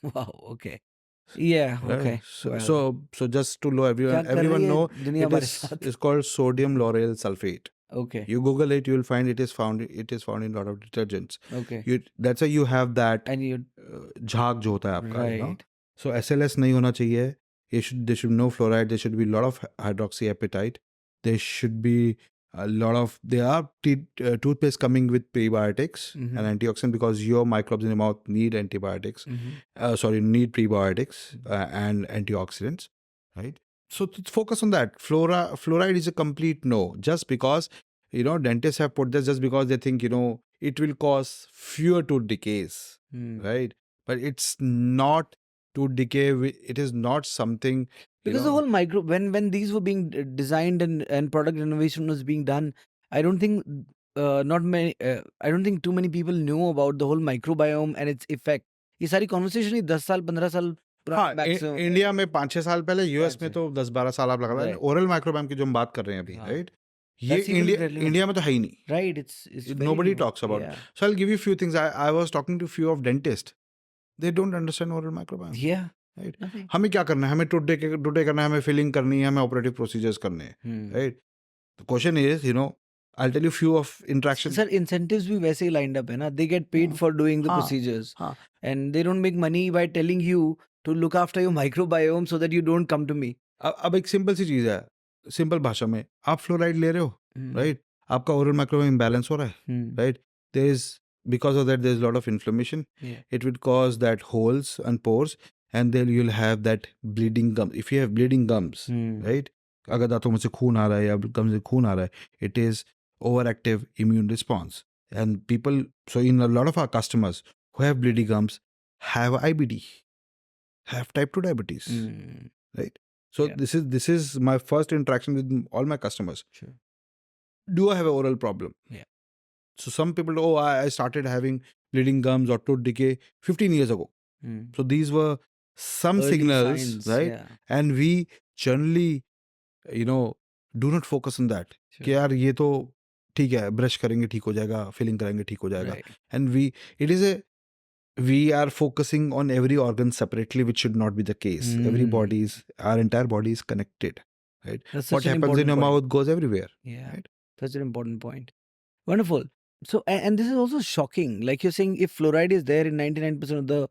Wow. Okay. Yeah. Okay. So just to know everyone know it's called sodium lauryl sulfate. Okay. You Google it, you will find it is found in a lot of detergents. Okay. That's why you have that and you jhaag jo hota hai aapka, right. So SLS nahi hona chahiye. There should be no fluoride. There should be a lot of hydroxyapatite. There should be a lot of. There are toothpaste coming with prebiotics and antioxidants because your microbes in your mouth need antibiotics. Need prebiotics and antioxidants, right? So focus on that. Fluoride is a complete no. Just because dentists have put this, just because they think it will cause fewer tooth decays, right? But it's not. Tooth decay, it is not something because the whole when these were being designed and product innovation was being done, I don't think I don't think too many people knew about the whole microbiome and its effect. ये सारी conversation ही 10 साल 15 साल India में 5-6 साल पहले US में तो 10-12 साल आप लगा रहे हैं ओरल माइक्रोबायोम की जो हम बात कर रहे हैं अभी राइट ये इंडिया में तो है ही नहीं right it's nobody talks about it. So I'll give you a few things. I was talking to a few of dentists. They don't understand oral microbiome. Yeah. Right? हमें क्या करना है हमें टूटे करना है हमें फिलिंग करनी है हमें ऑपरेटिव प्रोसीजर्स करने हैं right the question is I'll tell you few of interactions. Sir, incentives भी वैसे ही lined up है ना. They get paid for doing the procedures. And they don't make money by telling you to look after your microbiome so that you don't come to me. अब एक simple सी चीज है simple भाषा में आप fluoride ले रहे हो राइट आपका ओरल माइक्रोबायोम इम्बैलेंस हो रहा है right there is because of that, there's a lot of inflammation. Yeah. It would cause that holes and pores, and then you'll have that bleeding gums. If you have bleeding gums, right? अगर दांतों में से खून आ रहा है या गम से खून आ रहा है, it is overactive immune response. And people, so in a lot of our customers who have bleeding gums have IBD, have type 2 diabetes, right? So Yeah. this is my first interaction with all my customers. Sure. Do I have an oral problem? Yeah. So some people, I started having bleeding gums or tooth decay 15 years ago. So these were some Early signals, signs, right? yeah. And we generally, do not focus on that. Sure. कि यार ये तो ठीक है, brush करेंगे ठीक हो जाएगा, फिलिंग कराएंगे ठीक हो जाएगा. Right. And we are focusing on every organ separately, which should not be the case. Our entire body is connected, right? That's What such an happens in your important point. mouth goes everywhere. Yeah. Right? Such an important point. Wonderful. So, and this is also shocking. Like you're saying, if fluoride is there in 99% of the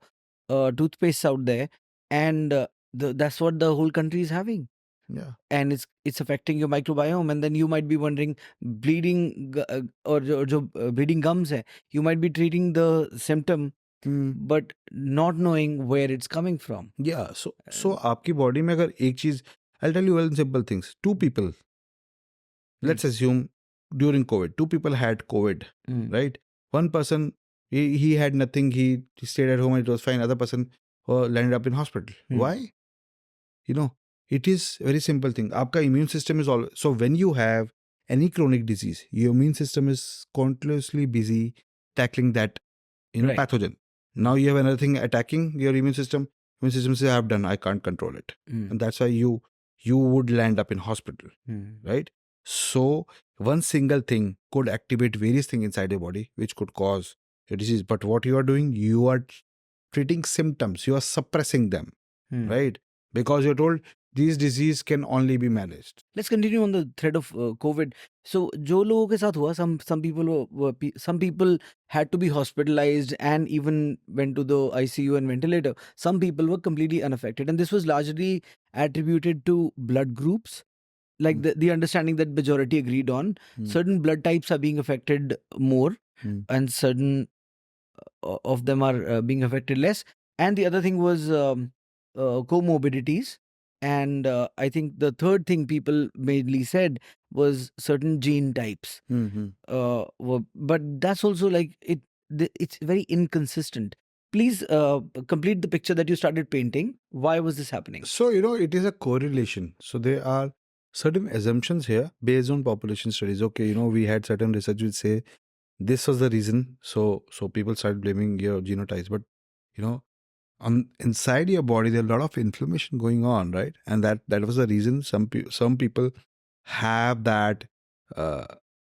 toothpaste out there, and that's what the whole country is having, Yeah. and it's affecting your microbiome, and then you might be wondering, bleeding or bleeding gums hai, you might be treating the symptom, but not knowing where it's coming from. Yeah. So आपकी body में अगर एक चीज, I'll tell you one simple things. Two people, let's assume during COVID, two people had COVID, right? One person, he had nothing, he stayed at home and it was fine. Other person landed up in hospital. Why? It is very simple thing. Aapka immune system is all. So when you have any chronic disease, your immune system is continuously busy tackling that, Right. pathogen. Now you have another thing attacking your immune system. Immune system says, I've done, I can't control it. And that's why you would land up in hospital, right? So one single thing could activate various things inside your body, which could cause a disease. But what you are doing, you are treating symptoms, you are suppressing them, right? Because you're told these disease can only be managed. Let's continue on the thread of COVID. So, जो लोगों के साथ हुआ, some people had to be hospitalized and even went to the ICU and ventilator. Some people were completely unaffected, and this was largely attributed to blood groups. Like the understanding that majority agreed on, certain blood types are being affected more, and certain of them are being affected less. And the other thing was comorbidities. And I think the third thing people mainly said was certain gene types. But that's also like it's very inconsistent. Please complete the picture that you started painting. Why was this happening? So, it is a correlation. So there are certain assumptions here based on population studies. Okay, we had certain research which say this was the reason. So people started blaming your genotypes. But, inside your body, there are a lot of inflammation going on, right? And that was the reason some people have that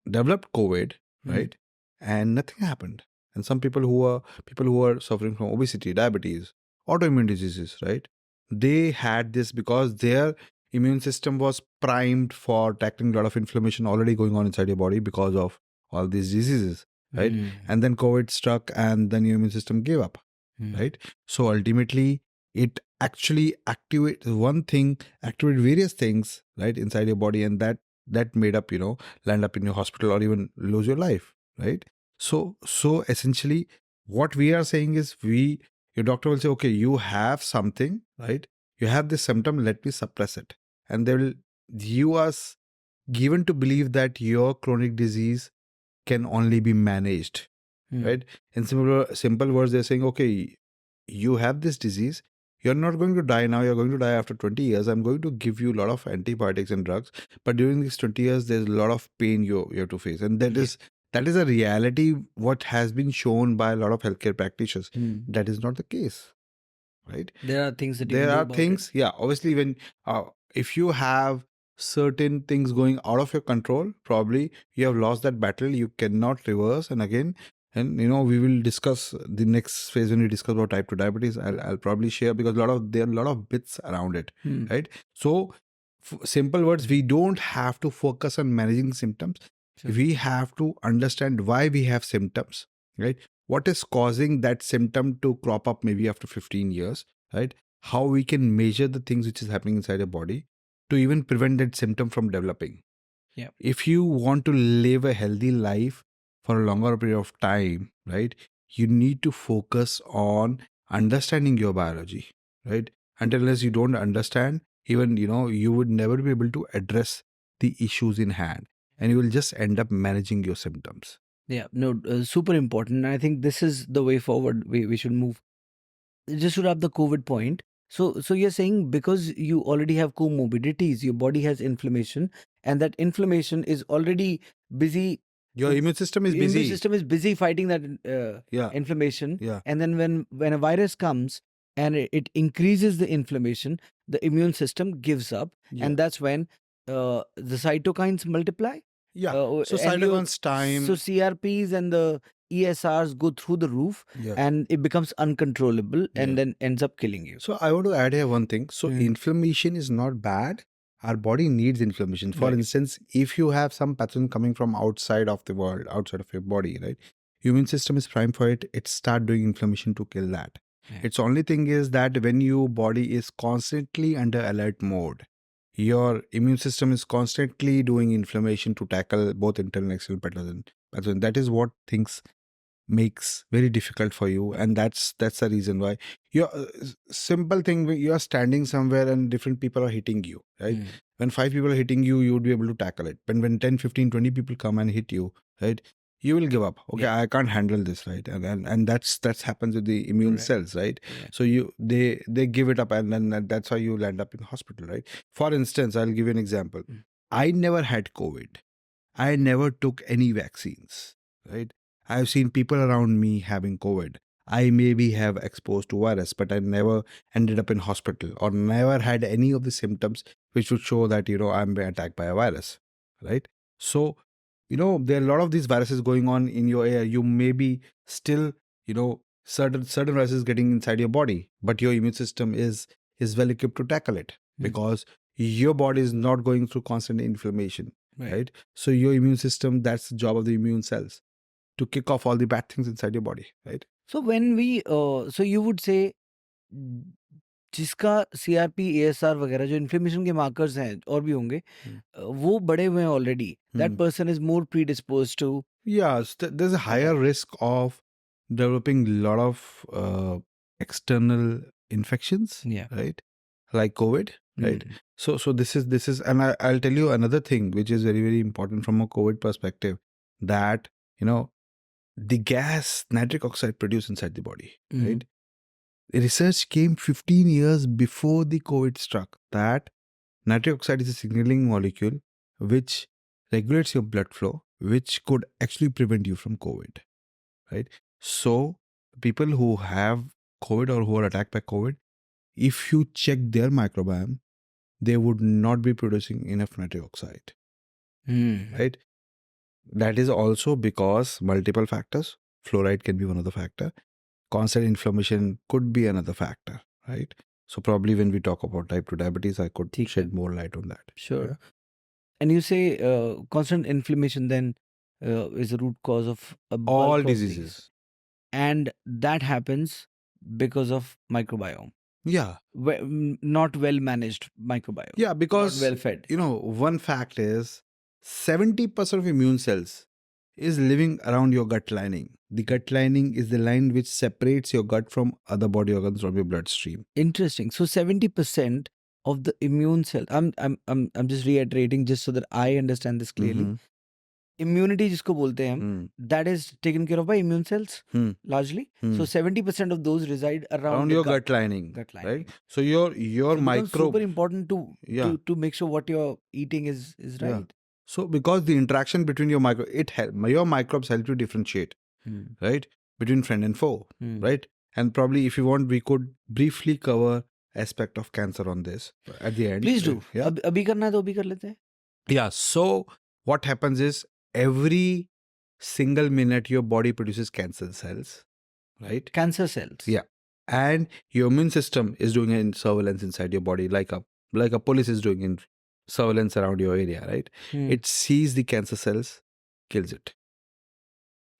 developed COVID, right? And nothing happened. And some people who are suffering from obesity, diabetes, autoimmune diseases, right? They had this because their immune system was primed for tackling a lot of inflammation already going on inside your body because of all these diseases, right? And then COVID struck and then your immune system gave up, right? So ultimately, it actually activate various things, right, inside your body, and that made up, land up in your hospital or even lose your life, right? So essentially, what we are saying is your doctor will say, okay, you have something, right? You have this symptom, let me suppress it. And you are given to believe that your chronic disease can only be managed, right? In simple words, they're saying, okay, you have this disease. You're not going to die now. You're going to die after 20 years. I'm going to give you a lot of antibiotics and drugs. But during these 20 years, there's a lot of pain you have to face. And that is a reality what has been shown by a lot of healthcare practitioners. That is not the case, right? There are things that you can do about it. Yeah. Obviously, when if you have certain things going out of your control, probably you have lost that battle. You cannot reverse. And again, and we will discuss the next phase when we discuss about type 2 diabetes. I'll probably share because there are a lot of bits around it, right? So simple words, we don't have to focus on managing symptoms. Sure. We have to understand why we have symptoms, right? What is causing that symptom to crop up maybe after 15 years, right? How we can measure the things which is happening inside your body to even prevent that symptom from developing. Yeah. If you want to live a healthy life for a longer period of time, right, you need to focus on understanding your biology, right? Until unless you don't understand, even, you would never be able to address the issues in hand, and you will just end up managing your symptoms. Yeah, no, super important. I think this is the way forward. We should move. Just to wrap the COVID point. So you're saying because you already have comorbidities, your body has inflammation, and that inflammation is already busy. Your immune system is busy. Immune system is busy fighting that Yeah. inflammation. Yeah. And then when a virus comes and it increases the inflammation, the immune system gives up, Yeah. and that's when the cytokines multiply. Yeah. So and your- cytokines time. So CRPs and the ESRs go through the roof, Yeah. and it becomes uncontrollable, and Yeah. then ends up killing you. So I want to add here one thing. So inflammation is not bad. Our body needs inflammation. For Right. instance, if you have some pathogen coming from outside of the world, outside of your body, right? Your immune system is primed for it. It start doing inflammation to kill that. Yeah. Its only thing is that when your body is constantly under alert mode, your immune system is constantly doing inflammation to tackle both internal and external pathogen. That is what things makes very difficult for you, and that's the reason why your simple thing, you are standing somewhere and different people are hitting you, right? When 5 people are hitting you, you would be able to tackle it. But when 10, 15, 20 people come and hit you, right, you will give up. Okay, I can't handle this, right? And that's happens with the immune cells, right? So they give it up, and then that's why you will end up in hospital, right? For instance, I'll give you an example. I never had COVID. I never took any vaccines, right? I've seen people around me having COVID. I maybe have exposed to virus, but I never ended up in hospital or never had any of the symptoms which would show that, I'm being attacked by a virus, right? So, there are a lot of these viruses going on in your air. You may be still, certain viruses getting inside your body, but your immune system is well equipped to tackle it because your body is not going through constant inflammation, right? So your immune system, that's the job of the immune cells, to kick off all the bad things inside your body, right? So when we, so you would say, जिसका CRP, ASR वगैरह जो inflammation के markers हैं और भी होंगे, वो बढ़े हुए हैं already, that person is more predisposed to. Yes, there's a higher risk of developing a lot of external infections, right? Like COVID, right? So this is, and I'll tell you another thing which is very, very important from a COVID perspective, that the gas nitric oxide produced inside the body, right? Research came 15 years before the COVID struck that nitric oxide is a signaling molecule which regulates your blood flow, which could actually prevent you from COVID, right? So people who have COVID or who are attacked by COVID, if you check their microbiome, they would not be producing enough nitric oxide, right? That is also because multiple factors. Fluoride can be one of the factor. Constant inflammation could be another factor, right? So probably when we talk about type 2 diabetes, I could shed more light on that. Sure. Yeah. And you say constant inflammation then is the root cause of a bulk All of diseases. these. And that happens because of microbiome. Yeah. Not well managed microbiome. Yeah, because, not well fed. One fact is 70% of immune cells is living around your gut lining. The gut lining is the line which separates your gut from other body organs from your bloodstream. Interesting. So 70% of the immune cell. I'm just reiterating just so that I understand this clearly. Immunity जिसको बोलते हैं हम, that is taken care of by immune cells largely. So 70% of those reside around your gut lining. Right? So your so microbe, super important to make sure what you're eating is right. Yeah. So because the interaction between your your microbes help you differentiate, right, between friend and foe, right? And probably if you want, we could briefly cover aspect of cancer on this at the end. Please do. Yeah. अभी करना है तो अभी कर लेते हैं. Yeah. So what happens is every single minute your body produces cancer cells, right? Cancer cells. Yeah. And your immune system is doing an surveillance inside your body, like a police is doing in surveillance around your area, right? It sees the cancer cells, kills it,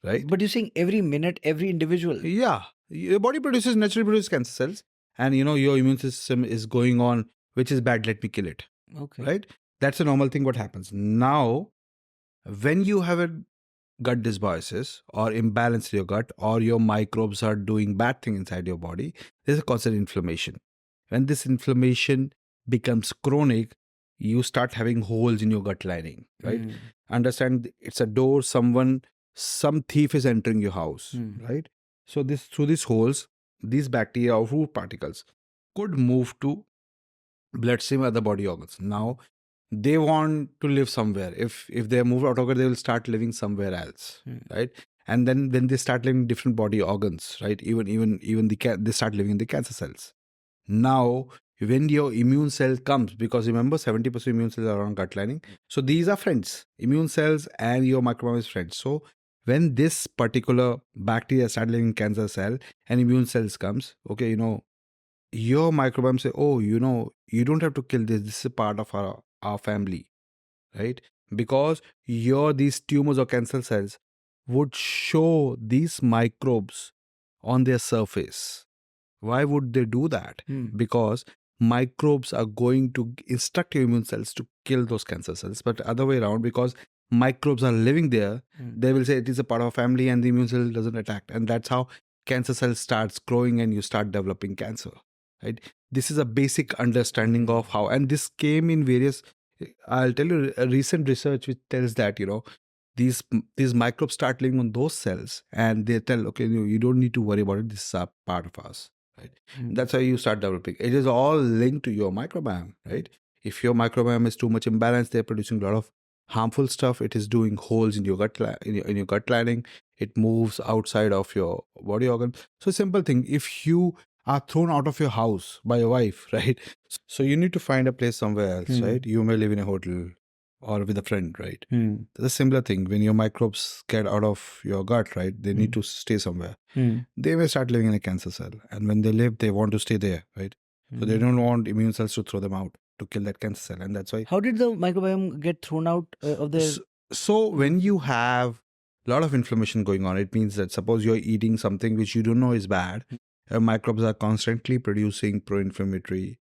right? But you're saying every minute, every individual. Yeah, your body naturally produces cancer cells, and your immune system is going on, which is bad, let me kill it. Okay. Right? That's a normal thing what happens. Now, when you have a gut dysbiosis or imbalance in your gut, or your microbes are doing bad thing inside your body, there's a constant inflammation. When this inflammation becomes chronic, you start having holes in your gut lining, right? Understand, it's a door, some thief is entering your house, right? So this, through these holes, these bacteria or food particles could move to bloodstream, other body organs. Now they want to live somewhere. If they move out of it, they will start living somewhere else, right? And then when they start living in different body organs, right? Even they start living in the cancer cells. Now, when your immune cell comes, because remember 70% immune cells are around gut lining, so these are friends. Immune cells and your microbiome is friends. So when this particular bacteria start living in cancer cell and immune cells comes, okay, your microbiome say, oh, you don't have to kill this. This is a part of our family, right? Because these tumors or cancer cells would show these microbes on their surface. Why would they do that? Because microbes are going to instruct your immune cells to kill those cancer cells. But other way around, because microbes are living there, they will say it is a part of our family and the immune cell doesn't attack. And that's how cancer cells starts growing and you start developing cancer, right? This is a basic understanding of how, and this came in various, I'll tell you a recent research which tells that, these microbes start living on those cells and they tell, okay, you don't need to worry about it. This is a part of us. Right? That's how you start developing. It is all linked to your microbiome, right? If your microbiome is too much imbalanced, they're producing a lot of harmful stuff. It is doing holes in your gut in your gut lining. It moves outside of your body organ. So simple thing. If you are thrown out of your house by your wife, right? So you need to find a place somewhere else, right? You may live in a hotel or with a friend, right? It's a similar thing. When your microbes get out of your gut, right? They need to stay somewhere. They may start living in a cancer cell. And when they live, they want to stay there, right? So they don't want immune cells to throw them out to kill that cancer cell. And that's why. How did the microbiome get thrown out of the... So when you have a lot of inflammation going on, it means that suppose you're eating something which you don't know is bad, your microbes are constantly producing pro-inflammatory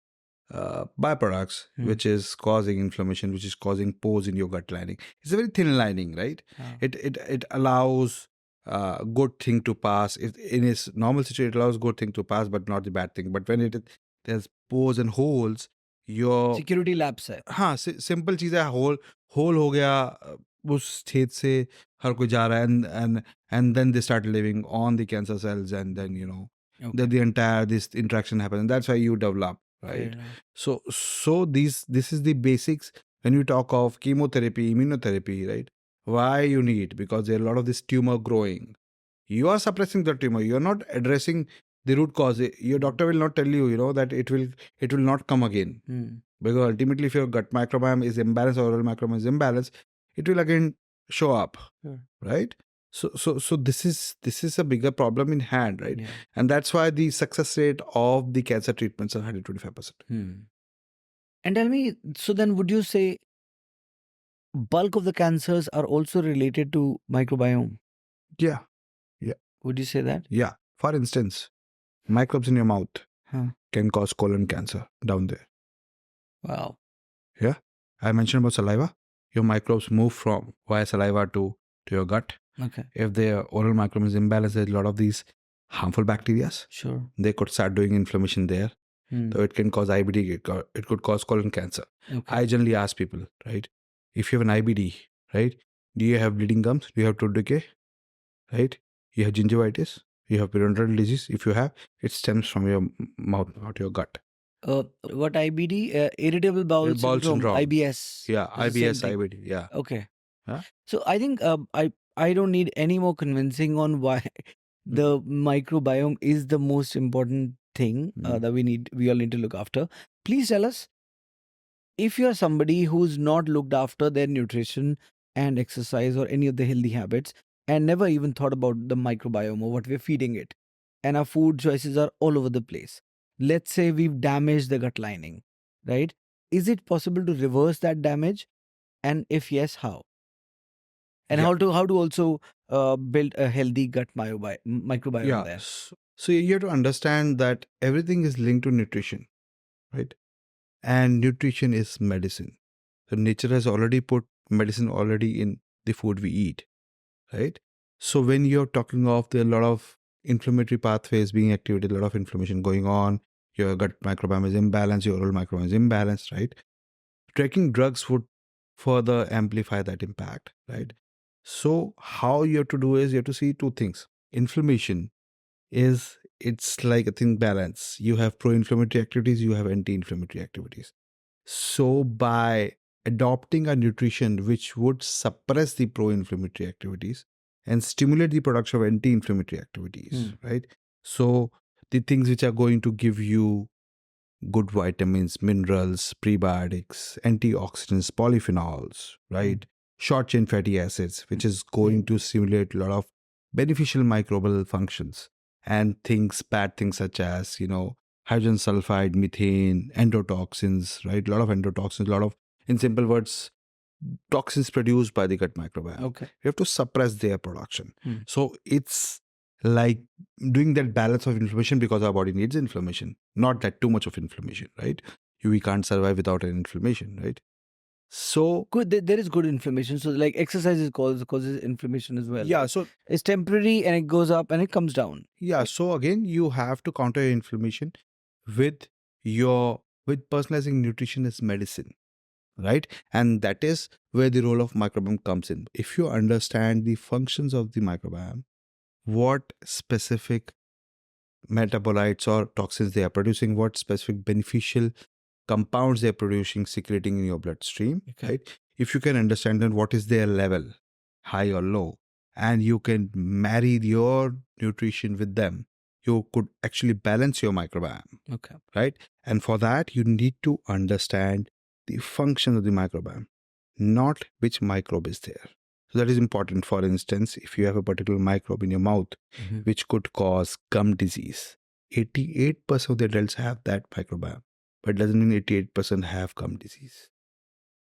byproducts, which is causing inflammation, which is causing pores in your gut lining. It's a very thin lining, right? It allows good thing to pass. In its normal situation, it allows good thing to pass, but not the bad thing. But when there's pores and holes, your security lapse है. हाँ, simple चीज़ है. Whole हो गया, उस छेद से हर कोई जा रहा है, and then they start living on the cancer cells, and then the entire this interaction happens, and that's why you develop, right? So this is the basics when you talk of chemotherapy, immunotherapy, right? Why you need? Because there are a lot of this tumor growing. You are suppressing the tumor. You are not addressing the root cause. Your doctor will not tell you, that it will not come again. Because ultimately, if your gut microbiome is imbalanced or oral microbiome is imbalanced, it will again show up, right? So this is a bigger problem in hand, right? And that's why the success rate of the cancer treatments are 125%. And tell me, so then would you say bulk of the cancers are also related to microbiome? Yeah. Would you say that? Yeah. For instance, microbes in your mouth can cause colon cancer down there. Wow. Yeah. I mentioned about saliva. Your microbes move from via saliva to your gut. Okay. If the oral microbiome is imbalanced, there's a lot of these harmful bacteria. Sure. They could start doing inflammation there. So it can cause IBD. It could cause colon cancer. Okay. I generally ask people, right? If you have an IBD, right? Do you have bleeding gums? Do you have tooth decay? Right? You have gingivitis? You have periodontal disease? If you have, it stems from your mouth, not your gut. What IBD? Irritable bowel syndrome. IBS. Yeah, IBS, IBD. Yeah. Okay. Huh? So I think I don't need any more convincing on why the microbiome is the most important thing that we all need to look after. Please tell us, if you're somebody who's not looked after their nutrition and exercise or any of the healthy habits and never even thought about the microbiome or what we're feeding it, and our food choices are all over the place. Let's say we've damaged the gut lining, right? Is it possible to reverse that damage? And if yes, how? And how to also build a healthy gut microbiome there? So you have to understand that everything is linked to nutrition, right? And nutrition is medicine. So nature has already put medicine already in the food we eat. right? So when you're talking of the lot of inflammatory pathways being activated, a lot of inflammation going on, your gut microbiome is imbalanced, your oral microbiome is imbalanced, right? Taking drugs would further amplify that impact, right? So how you have to do is you have to see two things. Inflammation is, it's like a thin balance. You have pro-inflammatory activities, you have anti-inflammatory activities. So by adopting a nutrition which would suppress the pro-inflammatory activities and stimulate the production of anti-inflammatory activities, right? So the things which are going to give you good vitamins, minerals, prebiotics, antioxidants, polyphenols, right? Short chain fatty acids, which is going to stimulate a lot of beneficial microbial functions, and things, bad things such as, hydrogen sulfide, methane, endotoxins, right? A lot of endotoxins, a lot of, in simple words, toxins produced by the gut microbiome. Okay. You have to suppress their production. So it's like doing that balance of inflammation, because our body needs inflammation, not that too much of inflammation, right? We can't survive without an inflammation, right? So Good. There is good inflammation. So like exercise is causes inflammation as well. yeah, right? so It's temporary and it goes up and it comes down. yeah, so again, you have to counter your inflammation with personalizing nutrition as medicine, right? And that is where the role of microbiome comes in. If you understand the functions of the microbiome, what specific metabolites or toxins they are producing, what specific beneficial compounds they're producing, secreting in your bloodstream, right? If you can understand then what is their level, high or low, and you can marry your nutrition with them, you could actually balance your microbiome. Okay. Right? And for that, you need to understand the function of the microbiome, not which microbe is there. So that is important. For instance, if you have a particular microbe in your mouth, which could cause gum disease, 88% of the adults have that microbiome, but it doesn't mean 88% have gum disease.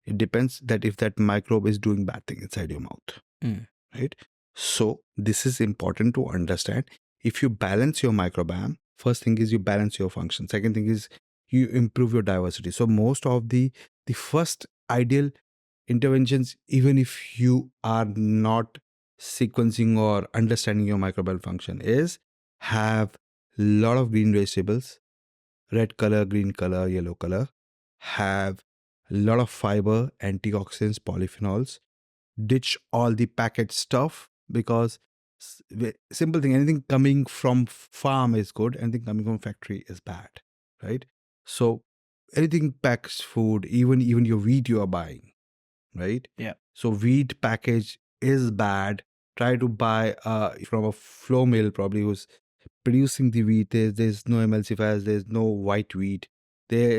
It depends that if that microbe is doing bad thing inside your mouth, right? So this is important to understand. If you balance your microbiome, first thing is you balance your function. Second thing is you improve your diversity. So most of the first ideal interventions, even if you are not sequencing or understanding your microbial function, is have a lot of green vegetables, red color, green color, yellow color, have a lot of fiber, antioxidants, polyphenols, ditch all the packet stuff, because simple thing, anything coming from farm is good, anything coming from factory is bad, right? So anything packaged food, even your wheat you are buying, right? Yeah. So wheat package is bad. Try to buy from a flour mill probably who's producing the wheat. There's no emulsifiers, there's no white wheat.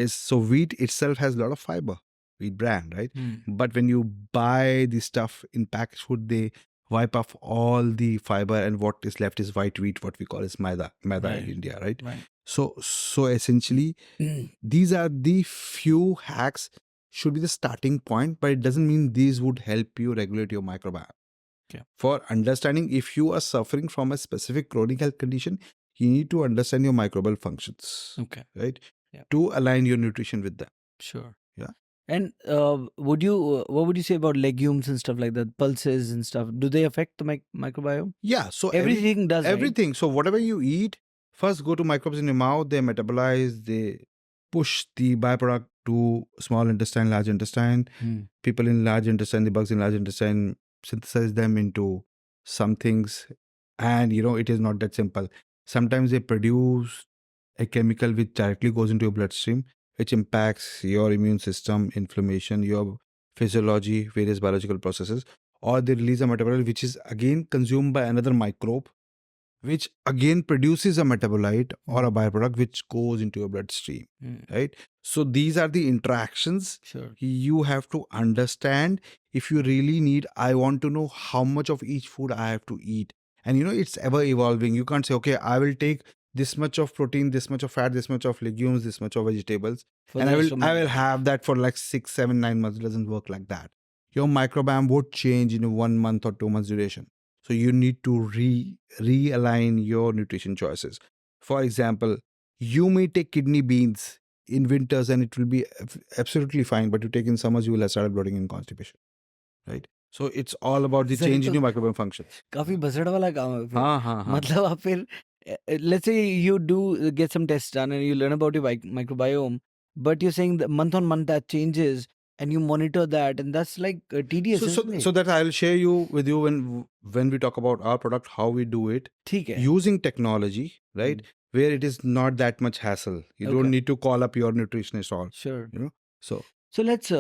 So wheat itself has a lot of fiber, wheat brand, right? But when you buy the stuff in packaged food, they wipe off all the fiber, and what is left is white wheat, what we call as maida Right. in India, right? Right. So essentially, these are the few hacks should be the starting point, but it doesn't mean these would help you regulate your microbiome. Okay. For understanding, if you are suffering from a specific chronic health condition, you need to understand your microbial functions, Okay. right? Yeah. To align your nutrition with them. Sure. Yeah. And what would you say about legumes and stuff like that, pulses and stuff? Do they affect the microbiome? Yeah. So Everything does, right? everything. So whatever you eat, first go to microbes in your mouth. They metabolize. They push the byproduct to small intestine, large intestine. People in large intestine, the bugs in large intestine, synthesize them into some things, and it is not that simple. Sometimes they produce a chemical which directly goes into your bloodstream, which impacts your immune system, inflammation, your physiology, various biological processes, or they release a metabolite which is again consumed by another microbe, which again produces a metabolite or a byproduct which goes into your bloodstream, right? So these are the interactions. Sure. You have to understand. If you really need, I want to know how much of each food I have to eat. And it's ever evolving. You can't say, okay, I will take this much of protein, this much of fat, this much of legumes, this much of vegetables, and I will have that for like 6, 7, 9 months. It doesn't work like that. Your microbiome would change in a 1 month or 2 months duration. So you need to realign your nutrition choices. For example, you may take kidney beans in winters and it will be absolutely fine, but you take in summers, you will have started bloating and constipation, right? So it's all about the sir, ये change in तो your microbiome function. काफी भसड़ वाला काम है फिर। हाँ. मतलब आप फिर let's say you do get some tests done and you learn about your microbiome, but you're saying that month on month that changes and you monitor that, and that's like tedious, isn't it? So that I'll share with you when we talk about our product, how we do it ठीक है। using technology, right? Where it is not that much hassle. You Okay. don't need to call up your nutritionist or Sure. So let's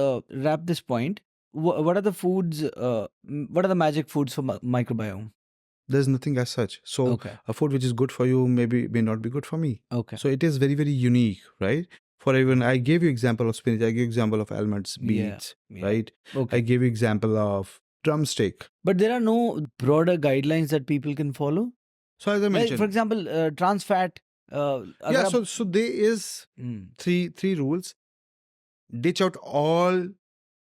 wrap this point. What are the foods? What are the magic foods for microbiome? there's nothing as such. So Okay. a food which is good for you may not be good for me. Okay. So it is very, very unique, right? For everyone, I gave you example of spinach, I gave you example of almonds, beets, Yeah. right? Okay. I gave you example of drumstick. But there are no broader guidelines that people can follow. So as I Like, mentioned, for example, trans fat. yeah. So there is three rules. Ditch out all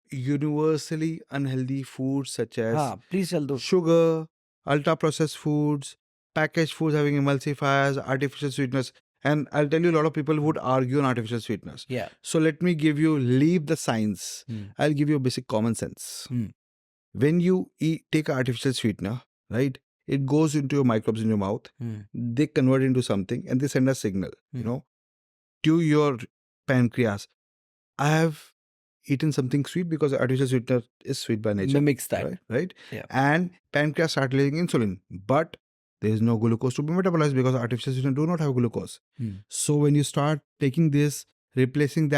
universally unhealthy foods such as please tell those. sugar, ultra processed foods, packaged foods having emulsifiers, artificial sweetness. And I'll tell you, a lot of people would argue on artificial sweetness. Yeah. So let me leave the science. I'll give you a basic common sense. When you take an artificial sweetener, right, it goes into your microbes in your mouth. They convert into something and they send a signal, to your pancreas. I have eaten something sweet because artificial sweetener is sweet by nature. Mimics that. Right? Yeah. And pancreas start releasing insulin. But there is no glucose to be metabolized because artificial sweetener do not have glucose. So when you start taking this, replacing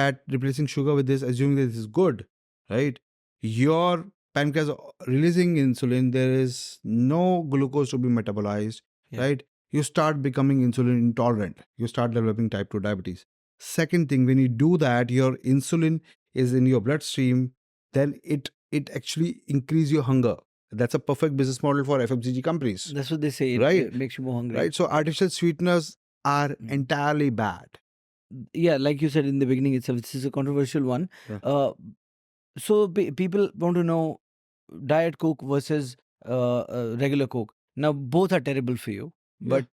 sugar with this, assuming that this is good, right? Your pancreas releasing insulin, there is no glucose to be metabolized, right? You start becoming insulin intolerant. You start developing type 2 diabetes. Second thing, when you do that, your insulin is in your bloodstream, then it actually increase your hunger. That's a perfect business model for FMCG companies. That's what they say. Right. It makes you more hungry. Right. So artificial sweeteners are entirely bad. Yeah, like you said in the beginning itself, this is a controversial one. Yeah. So people want to know Diet Coke versus regular Coke. Now both are terrible for you. But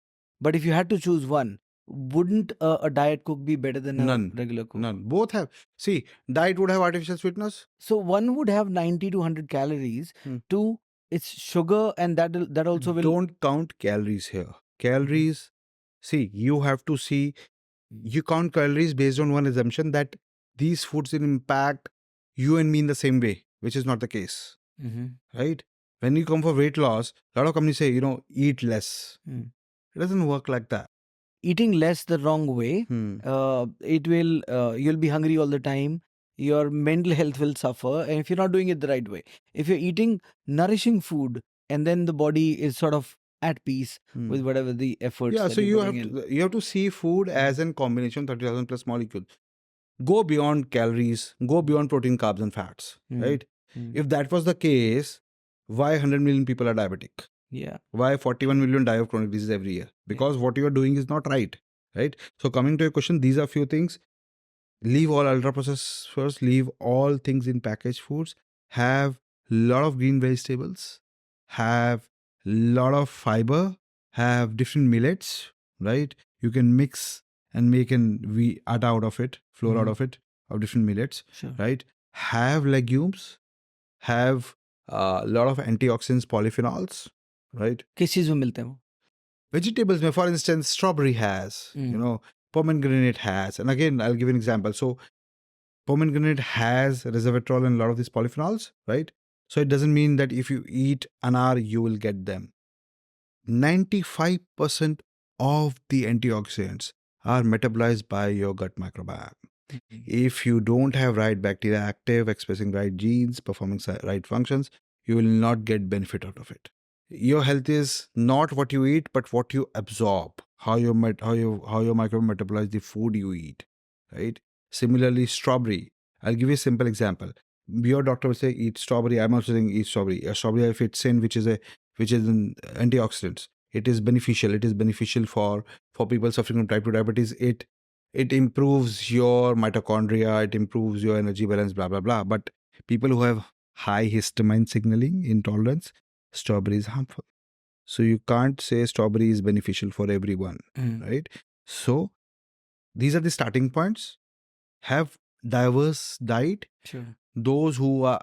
if you had to choose one, wouldn't a Diet Coke be better than a regular Coke? None. Both have. See, diet would have artificial sweeteners. So one would have 90 to 100 calories. Two, it's sugar, and that also will. Don't count calories here. Calories. See, you have to see. You count calories based on one assumption that these foods will impact you and me in the same way, which is not the case. Right? When you come for weight loss, a lot of companies say, eat less. It doesn't work like that. Eating less the wrong way, it will, you'll be hungry all the time. Your mental health will suffer. And if you're not doing it the right way, if you're eating nourishing food and then the body is sort of at peace with whatever the efforts. Yeah, that so you're you have to see food as a combination 30,000 plus molecules. Go beyond calories, go beyond protein, carbs, and fats. Right? If that was the case, why 100 million people are diabetic? Yeah. Why 41 million die of chronic disease every year? Because what you are doing is not right. Right? So coming to your question, these are few things. Leave all ultra processed first. Leave all things in packaged foods. Have lot of green vegetables. Have lot of fiber. Have different millets. Right? You can mix and make atta out of it, flour out of it, of different millets. Sure. Right? Have legumes. Have a lot of antioxidants, polyphenols. Right? किस चीज में मिलते हैं वो? Vegetables, for instance, strawberry has, pomegranate has. And again, I'll give an example. So pomegranate has resveratrol and a lot of these polyphenols, right? So it doesn't mean that if you eat anar, you will get them. 95% of the antioxidants are metabolized by your gut microbiome. If you don't have right bacteria active, expressing right genes, performing right functions, you will not get benefit out of it. Your health is not what you eat, but what you absorb. How your microbiome metabolize the food you eat, right? Similarly, strawberry. I'll give you a simple example. Your doctor will say eat strawberry. I'm also saying eat strawberry. A strawberry fits in, which is an antioxidants. It is beneficial. It is beneficial for people suffering from type 2 diabetes. It improves your mitochondria. It improves your energy balance. Blah blah blah. But people who have high histamine signaling intolerance, strawberry is harmful. So you can't say strawberry is beneficial for everyone, right? So these are the starting points. Have diverse diet. Sure. those who are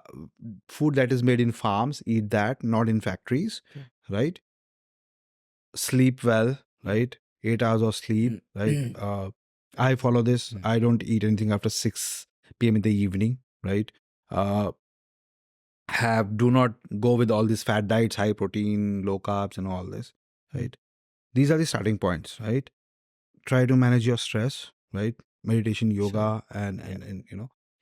food that is made in farms eat that, not in factories, Sure. right? Sleep well, right? 8 hours of sleep, right? I follow this. I don't eat anything after 6 p.m. in the evening, right? Do not go with all these fat diets, high protein, low carbs, and all this, right? These are the starting points, right? Try to manage your stress, right? Meditation, yoga, and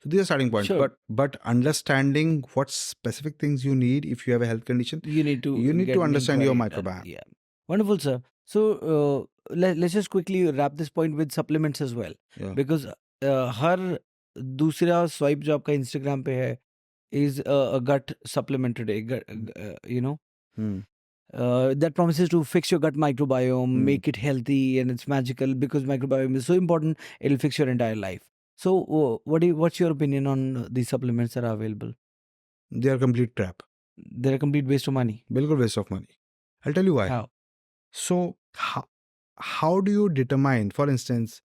so these are starting points. Sure. But understanding what specific things you need if you have a health condition, You need to to understand your microbiome. Yeah. Wonderful, sir. So let's just quickly wrap this point with supplements as well. Yeah. Because हर दूसरा swipe जो आपका Instagram पे है is a gut supplement today. That promises to fix your gut microbiome, make it healthy, and it's magical because microbiome is so important. It'll fix your entire life. So, what's your opinion on these supplements that are available? They are complete crap. They're a complete waste of money. Bilkul waste of money. I'll tell you why. How? So how do you determine, for instance,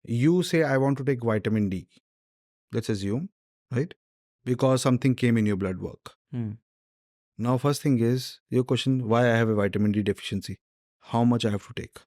you say I want to take vitamin D, let's assume, right? Because something came in your blood work. Now, first thing is your question, why I have a vitamin D deficiency? How much I have to take,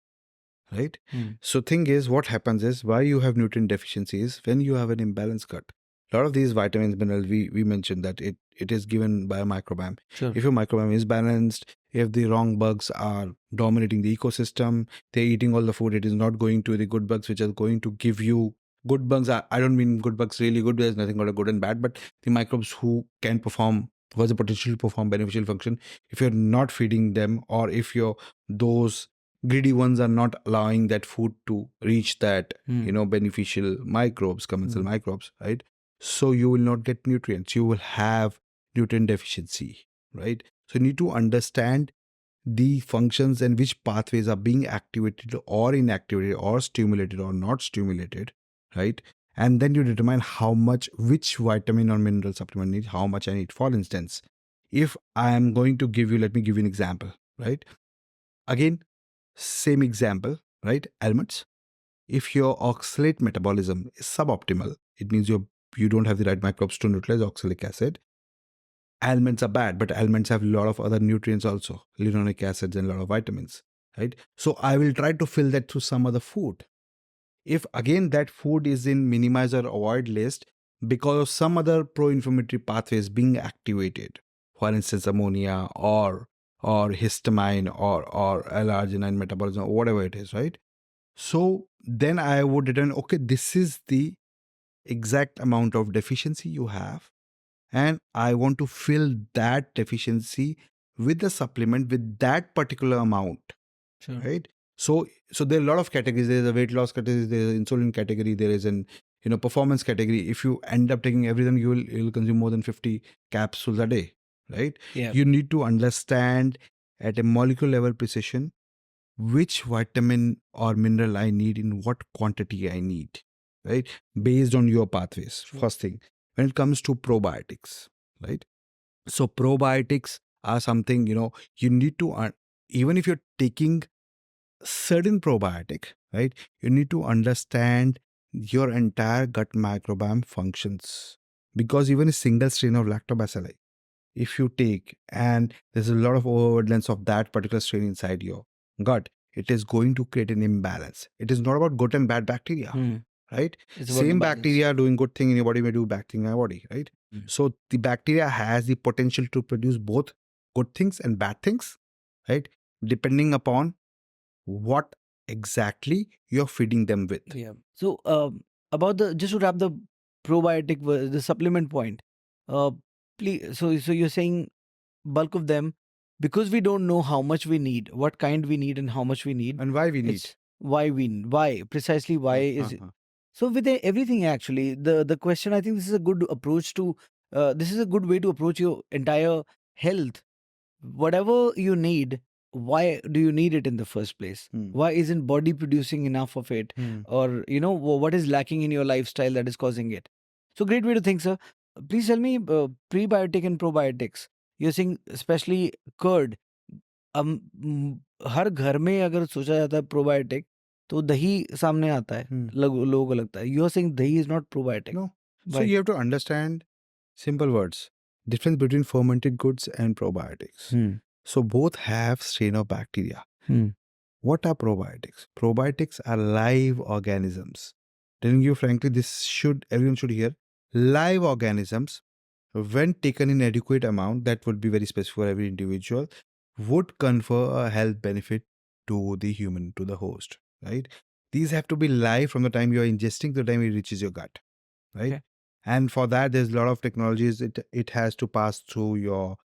right? So thing is, what happens is, why you have nutrient deficiencies when you have an imbalanced gut. A lot of these vitamins, minerals, we mentioned that it is given by a microbiome. Sure. If your microbiome is balanced, if the wrong bugs are dominating the ecosystem, they're eating all the food, it is not going to the good bugs, which are going to give you good bugs. I don't mean good bugs really good, there's nothing called a good and bad, but the microbes who can perform, who has the potential to perform beneficial function. If you're not feeding them, or if those greedy ones are not allowing that food to reach that, beneficial microbes, commensal microbes, right? So you will not get nutrients. You will have nutrient deficiency, right? So you need to understand the functions and which pathways are being activated or inactivated or stimulated or not stimulated, right? And then you determine how much, which vitamin or mineral supplement need, how much I need. For instance, if I am going to give you, let me give you an example, right? Again, same example, right? Almonds. If your oxalate metabolism is suboptimal, it means you don't have the right microbes to neutralize oxalic acid. Almonds are bad, but almonds have a lot of other nutrients also, linoleic acids and a lot of vitamins, right? So I will try to fill that through some other food. If again that food is in minimize or avoid list because of some other pro-inflammatory pathways being activated, for instance, ammonia or histamine or L-arginine metabolism or whatever it is, right? So then I would determine, okay, this is the exact amount of deficiency you have, and I want to fill that deficiency with the supplement with that particular amount, right? So there are a lot of categories. There is a weight loss category, there is an insulin category, there is an performance category. If you end up taking everything, you'll consume more than 50 capsules a day, right? Yeah. You need to understand at a molecular level precision which vitamin or mineral I need in what quantity I need, right? Based on your pathways. First thing, when it comes to probiotics, right? So probiotics are something, you need to, even if you're taking certain probiotic, right? You need to understand your entire gut microbiome functions, because even a single strain of lactobacilli, if you take, and there's a lot of overabundance of that particular strain inside your gut, it is going to create an imbalance. It is not about good and bad bacteria, right? It's about the Same balance. bacteria doing good thing in your body may do bad thing in your body, right? So the bacteria has the potential to produce both good things and bad things, right? Depending upon what exactly you're feeding them with. Yeah. So about just to wrap the probiotic, the supplement point, please. So you're saying bulk of them, because we don't know how much we need, what kind we need, and how much we need, And why we need. it's why precisely why is it? So with everything, actually, the question, I think this is a good approach to this is a good way to approach your entire health. Whatever you need, why do you need it in the first place? Why isn't body producing enough of it? Or what is lacking in your lifestyle that is causing it? So great way to think, sir. Please tell me, prebiotic and probiotics, you're saying especially curd. हर घर में अगर सोचा जाता है probiotic, तो दही सामने आता है, लोगों को लगता है. You are saying dahi is not probiotic. No. So you have to understand Simple words. Difference between fermented goods and probiotics. So both have strain of bacteria. What are probiotics? Probiotics are live organisms. Telling you frankly, everyone should hear. Live organisms, when taken in adequate amount, that would be very specific for every individual, would confer a health benefit to the human, to the host, right? These have to be live from the time you are ingesting to the time it reaches your gut, right? Okay. And for that, there's a lot of technologies. It has to pass through your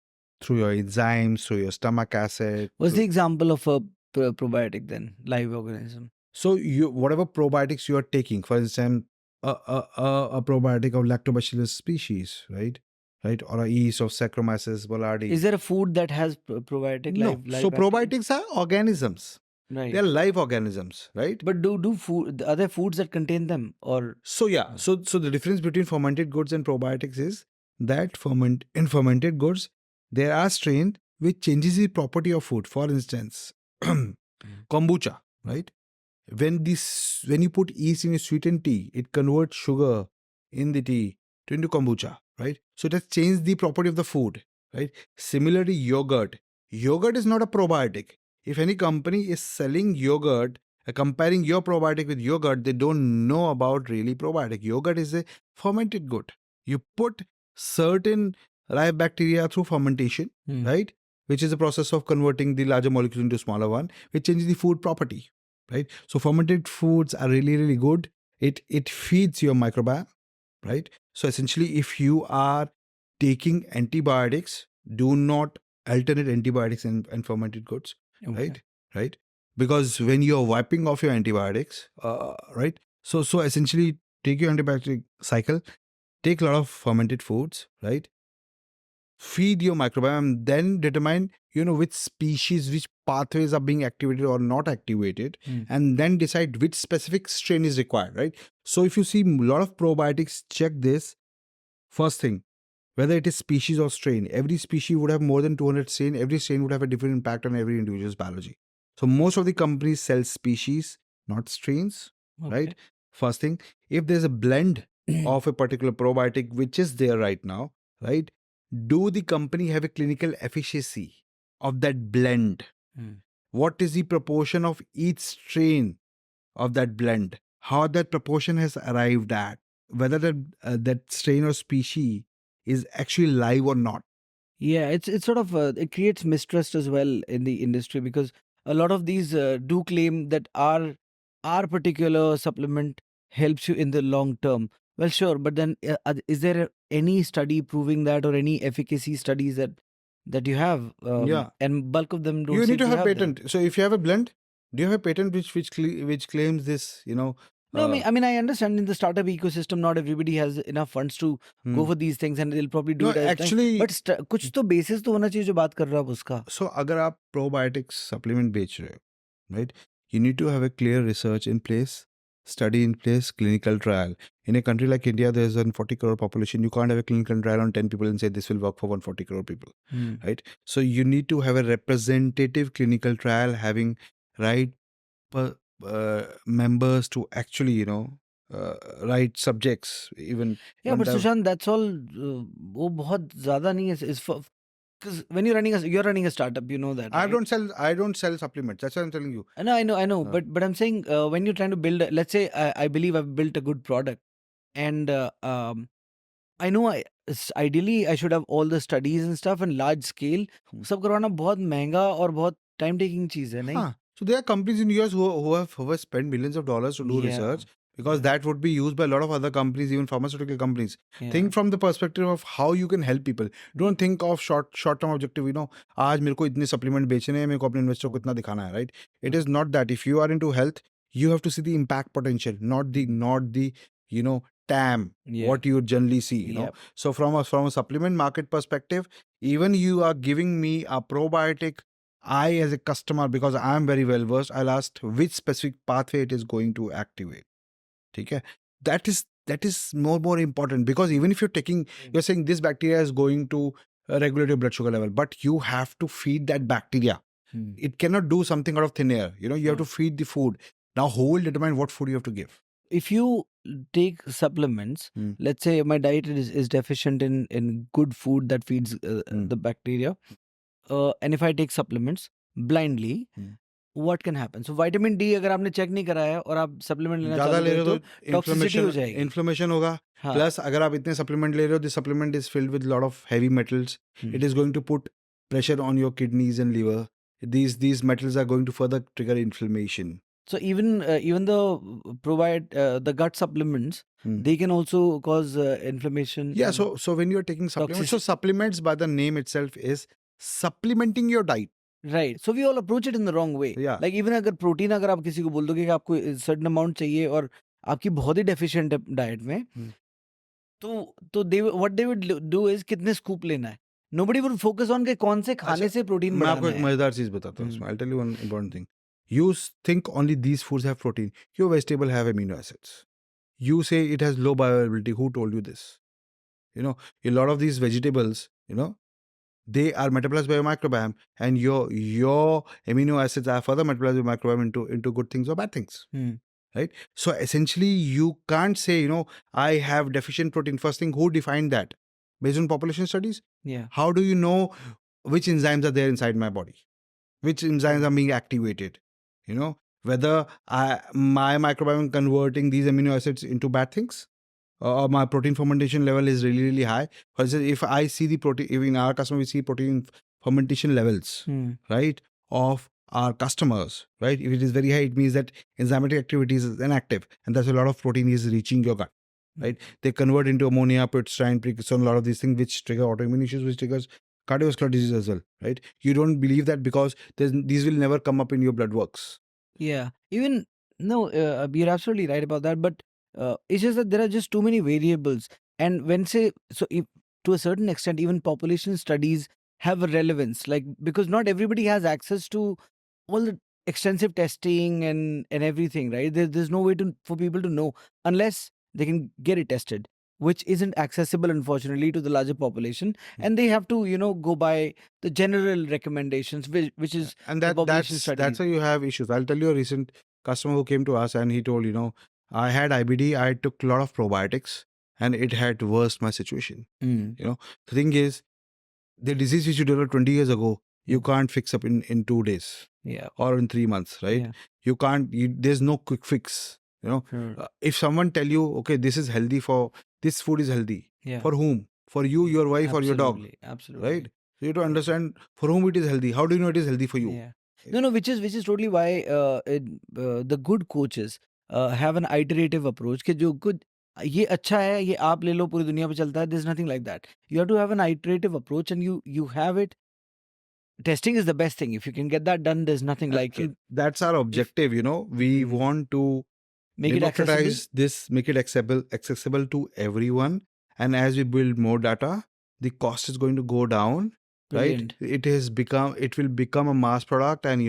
enzymes, through your stomach acid. What's the example of a probiotic then? Live organism. So whatever probiotics you are taking, for instance, a probiotic of lactobacillus species, right, or a yeast of Saccharomyces boulardii. Is there a food that has probiotic? No. Live So bacteria? probiotics are organisms. Right. They are live organisms, right? But do food, are there foods that contain them, or So yeah, so the difference between fermented goods and probiotics is that in fermented goods there are strains which changes the property of food. For instance, kombucha, right? When you put yeast in a sweetened tea, it converts sugar in the tea into kombucha, right? So it has changed the property of the food, right? Similarly, yogurt. Yogurt is not a probiotic. If any company is selling yogurt, comparing your probiotic with yogurt, they don't know about really probiotic. Yogurt is a fermented good. You put certain live bacteria through fermentation, right? Which is a process of converting the larger molecule into smaller one, which changes the food property, right? So fermented foods are really, really good. It feeds your microbiome, right? So essentially, if you are taking antibiotics, do not alternate antibiotics and fermented goods, right? Because when you're wiping off your antibiotics, right? So essentially, take your antibiotic cycle, take a lot of fermented foods, right? Feed your microbiome, then determine which species, which pathways are being activated or not activated, and then decide which specific strain is required, right? So if you see a lot of probiotics, check this. First thing, whether it is species or strain, every species would have more than 200 strain. Every strain would have a different impact on every individual's biology. So most of the companies sell species, not strains, right? First thing, if there's a blend of a particular probiotic which is there right now, right? Do the company have a clinical efficacy of that blend? What is the proportion of each strain of that blend? How that proportion has arrived at? Whether that strain or species is actually live or not. Yeah, it's sort of it creates mistrust as well in the industry, because a lot of these do claim that our particular supplement helps you in the long term. Well, sure, but then is there any study proving that, or any efficacy studies that you have? Yeah. And bulk of them don't. You seem need to have that. patent. So if you have a blend, do you have a patent which claims this? No, I mean, I understand in the startup ecosystem, not everybody has enough funds to go for these things, and they'll probably do No, it at a time. actually, But कुछ तो basis तो होना चाहिए जो बात कर रहा है आप उसका. So अगर आप probiotics supplement बेच रहे हो, right? You need to have a clear research in place, study in place, clinical trial. In a country like India, there's a 40 crore population. You can't have a clinical trial on 10 people and say this will work for 140 crore people, right? So you need to have a representative clinical trial having right members to actually, right subjects even. Yeah, but Sushant, that's all. वो बहुत ज़्यादा नहीं है. Is for, because when you're running a startup, you know that. I right? don't sell supplements. That's what I'm telling you. I know. But I'm saying when you're trying to build, let's say I believe I've built a good product, and I know ideally I should have all the studies and stuff and large scale. सब करवाना बहुत महंगा और बहुत time taking चीज़ है, नहीं? So there are companies in US who have spent millions of dollars to do research, because that would be used by a lot of other companies, even pharmaceutical companies. Think from the perspective of how you can help people. Don't think of short term objective. आज मेरे को इतने supplement बेचने हैं, मेरे को अपने investor को इतना दिखाना है, right? It is not that. If you are into health, you have to see the impact potential, not the TAM, what you generally see. So from a supplement market perspective, even you are giving me a probiotic, I as a customer, because I am very well versed, I'll ask which specific pathway it is going to activate. Okay? That is more important, because even if you're saying this bacteria is going to regulate your blood sugar level, but you have to feed that bacteria. It cannot do something out of thin air. You have to feed the food. Now who will determine what food you have to give? If you take supplements, Hmm. let's say my diet is deficient in good food that feeds the bacteria, and if I take supplements blindly, what can happen? So vitamin D अगर आपने check नहीं कराया और आप supplement लेना ज्यादा चालू ले करें रहे हो तो तो टॉक्सिसिटी हो इन्फ्लेमेशन जाएगी। इन्फ्लेमेशन होगा। हाँ। प्लस अगर आप इतने सप्लीमेंट ले रहे हो, this supplement is filled with lot of heavy metals, it is going to put pressure on your kidneys and liver. These metals are going to further trigger inflammation. So even the provide the gut supplements, they can also cause inflammation. Yeah, and so when you're taking supplements, so supplements by the name itself is supplementing your diet. Right. So we all approach it in the wrong way. Yeah. Like even अगर protein अगर आप किसी को बोल दोगे कि आपको certain amount चाहिए और आपकी बहुत ही डेफिशिएंट है डाइट में, तो they what they would do is कितने स्कूप लेना है. Nobody would focus on कि कौन से खाने से प्रोटीन मैं बढ़ाना आपको एक है. मजेदार चीज बताता हूँ. I'll tell you one important thing. You think only these foods have protein. Your vegetable have amino acids. You say it has low bioavailability. Who told you this? You know, a lot of these vegetables, they are metabolized by your microbiome, and your amino acids are further metabolized by microbiome into good things or bad things. Right? So essentially, you can't say, I have deficient protein. First thing, who defined that? Based on population studies? Yeah. How do you know which enzymes are there inside my body? Which enzymes are being activated? Whether my microbiome converting these amino acids into bad things, or my protein fermentation level is really, really high. For instance, if I see the protein, if in our customer we see protein fermentation levels, right, of our customers, right? If it is very high, it means that enzymatic activity is inactive, and that's a lot of protein is reaching your gut, right? They convert into ammonia, peptide, precursor, a lot of these things which trigger autoimmune issues, which triggers cardiovascular disease as well, right? You don't believe that because these will never come up in your blood works. Yeah. Even no, you're absolutely right about that. But it's just that there are just too many variables. And when say so, if, to a certain extent, even population studies have a relevance. Like because not everybody has access to all the extensive testing and everything, right? There's no way for people to know unless they can get it tested, which isn't accessible unfortunately to the larger population, and they have to go by the general recommendations, which is and the population studies. that's why you have issues. I'll tell you a recent customer who came to us and he told, I had IBD, I took a lot of probiotics and it had worsened my situation. The thing is, the disease which you developed 20 years ago, you can't fix up in 2 days. Yeah. Or in 3 months, right? Yeah. You can't, there's no quick fix. If someone tell you, okay, this is healthy this food is healthy. Yeah. For whom? For you, your wife, or your dog. Absolutely. Right? So you have to understand for whom it is healthy. How do you know it is healthy for you? Yeah. No, which is totally why the good coaches have an iterative approach. कि जो good ये अच्छा है, ये आप ले लो, पूरी दुनिया पे चलता है. There's nothing like that. You have to have an iterative approach, and you have it. Testing is the best thing. If you can get that done, there's nothing like it. That's our objective. We want to make it accessible. Democratize this, make it accessible to everyone. And as we build more data, the cost is going to go down. Brilliant. Right? It will become a mass product, and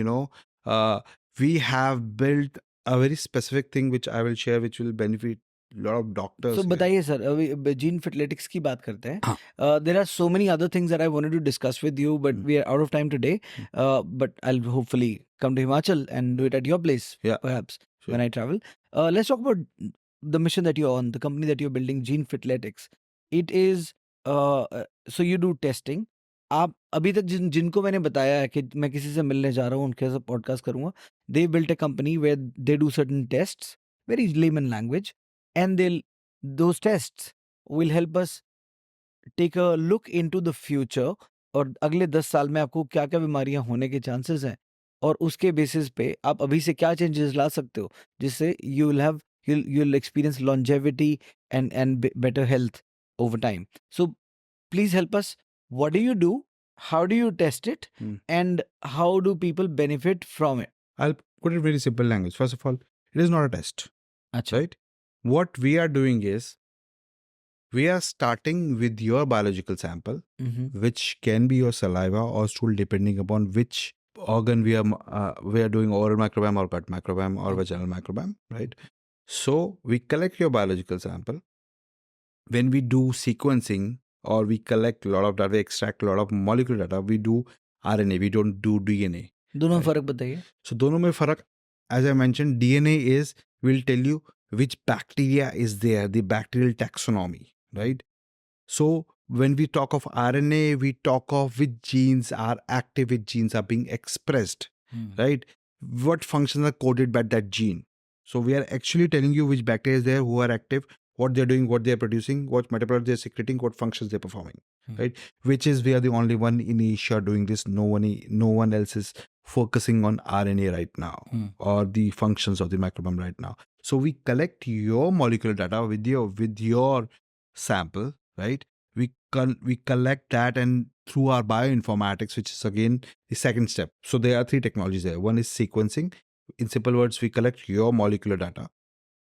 we have built a very specific thing which I will share, which will benefit a lot of doctors. So बताइए sir, अभी Genefitletics की बात करते हैं. There are so many other things that I wanted to discuss with you, but we are out of time today. But I'll hopefully come to Himachal and do it at your place, perhaps, when I travel. Let's talk about the mission that you're on, the company that you're building, Genefitletics. It is, so you do testing. आप अभी तक जिनको मैंने बताया है कि मैं किसी से मिलने जा रहा हूँ, उनके साथ पॉडकास्ट करूँगा, they built a company where they do certain tests, very layman language, and those tests will help us take a look into the future और अगले 10 साल में आपको क्या क्या बीमारियां होने के चांसेस हैं, और उसके बेसिस पे आप अभी से क्या चेंजेस ला सकते हो जिससे you'll experience longevity and better health over time. So please help us. What do you do? How do you test it? And how do people benefit from it? I'll put it in very simple language. First of all, it is not a test. Achha. Right? What we are doing is, we are starting with your biological sample, which can be your saliva or stool, depending upon which organ we are doing oral microbiome or gut microbiome or vaginal microbiome, right? So we collect your biological sample. When we do sequencing or we collect a lot of data, we extract a lot of molecular data, we do RNA, we don't do DNA. दोनों में फर्क बताइए. So दोनों में फर्क, as I mentioned, DNA will tell you which bacteria is there, the bacterial taxonomy, right? So when we talk of RNA, we talk of which genes are active, which genes are being expressed, right? What functions are coded by that gene. So we are actually telling you which bacteria is there, who are active, what they're doing, what they're producing, what metabolites they're secreting, what functions they're performing, right? Which is, we are the only one in Asia doing this. No one else is focusing on RNA right now or the functions of the microbiome right now. So we collect your molecular data with your sample, right? We collect that, and through our bioinformatics, which is again the second step. So there are three technologies there. One is sequencing. In simple words, we collect your molecular data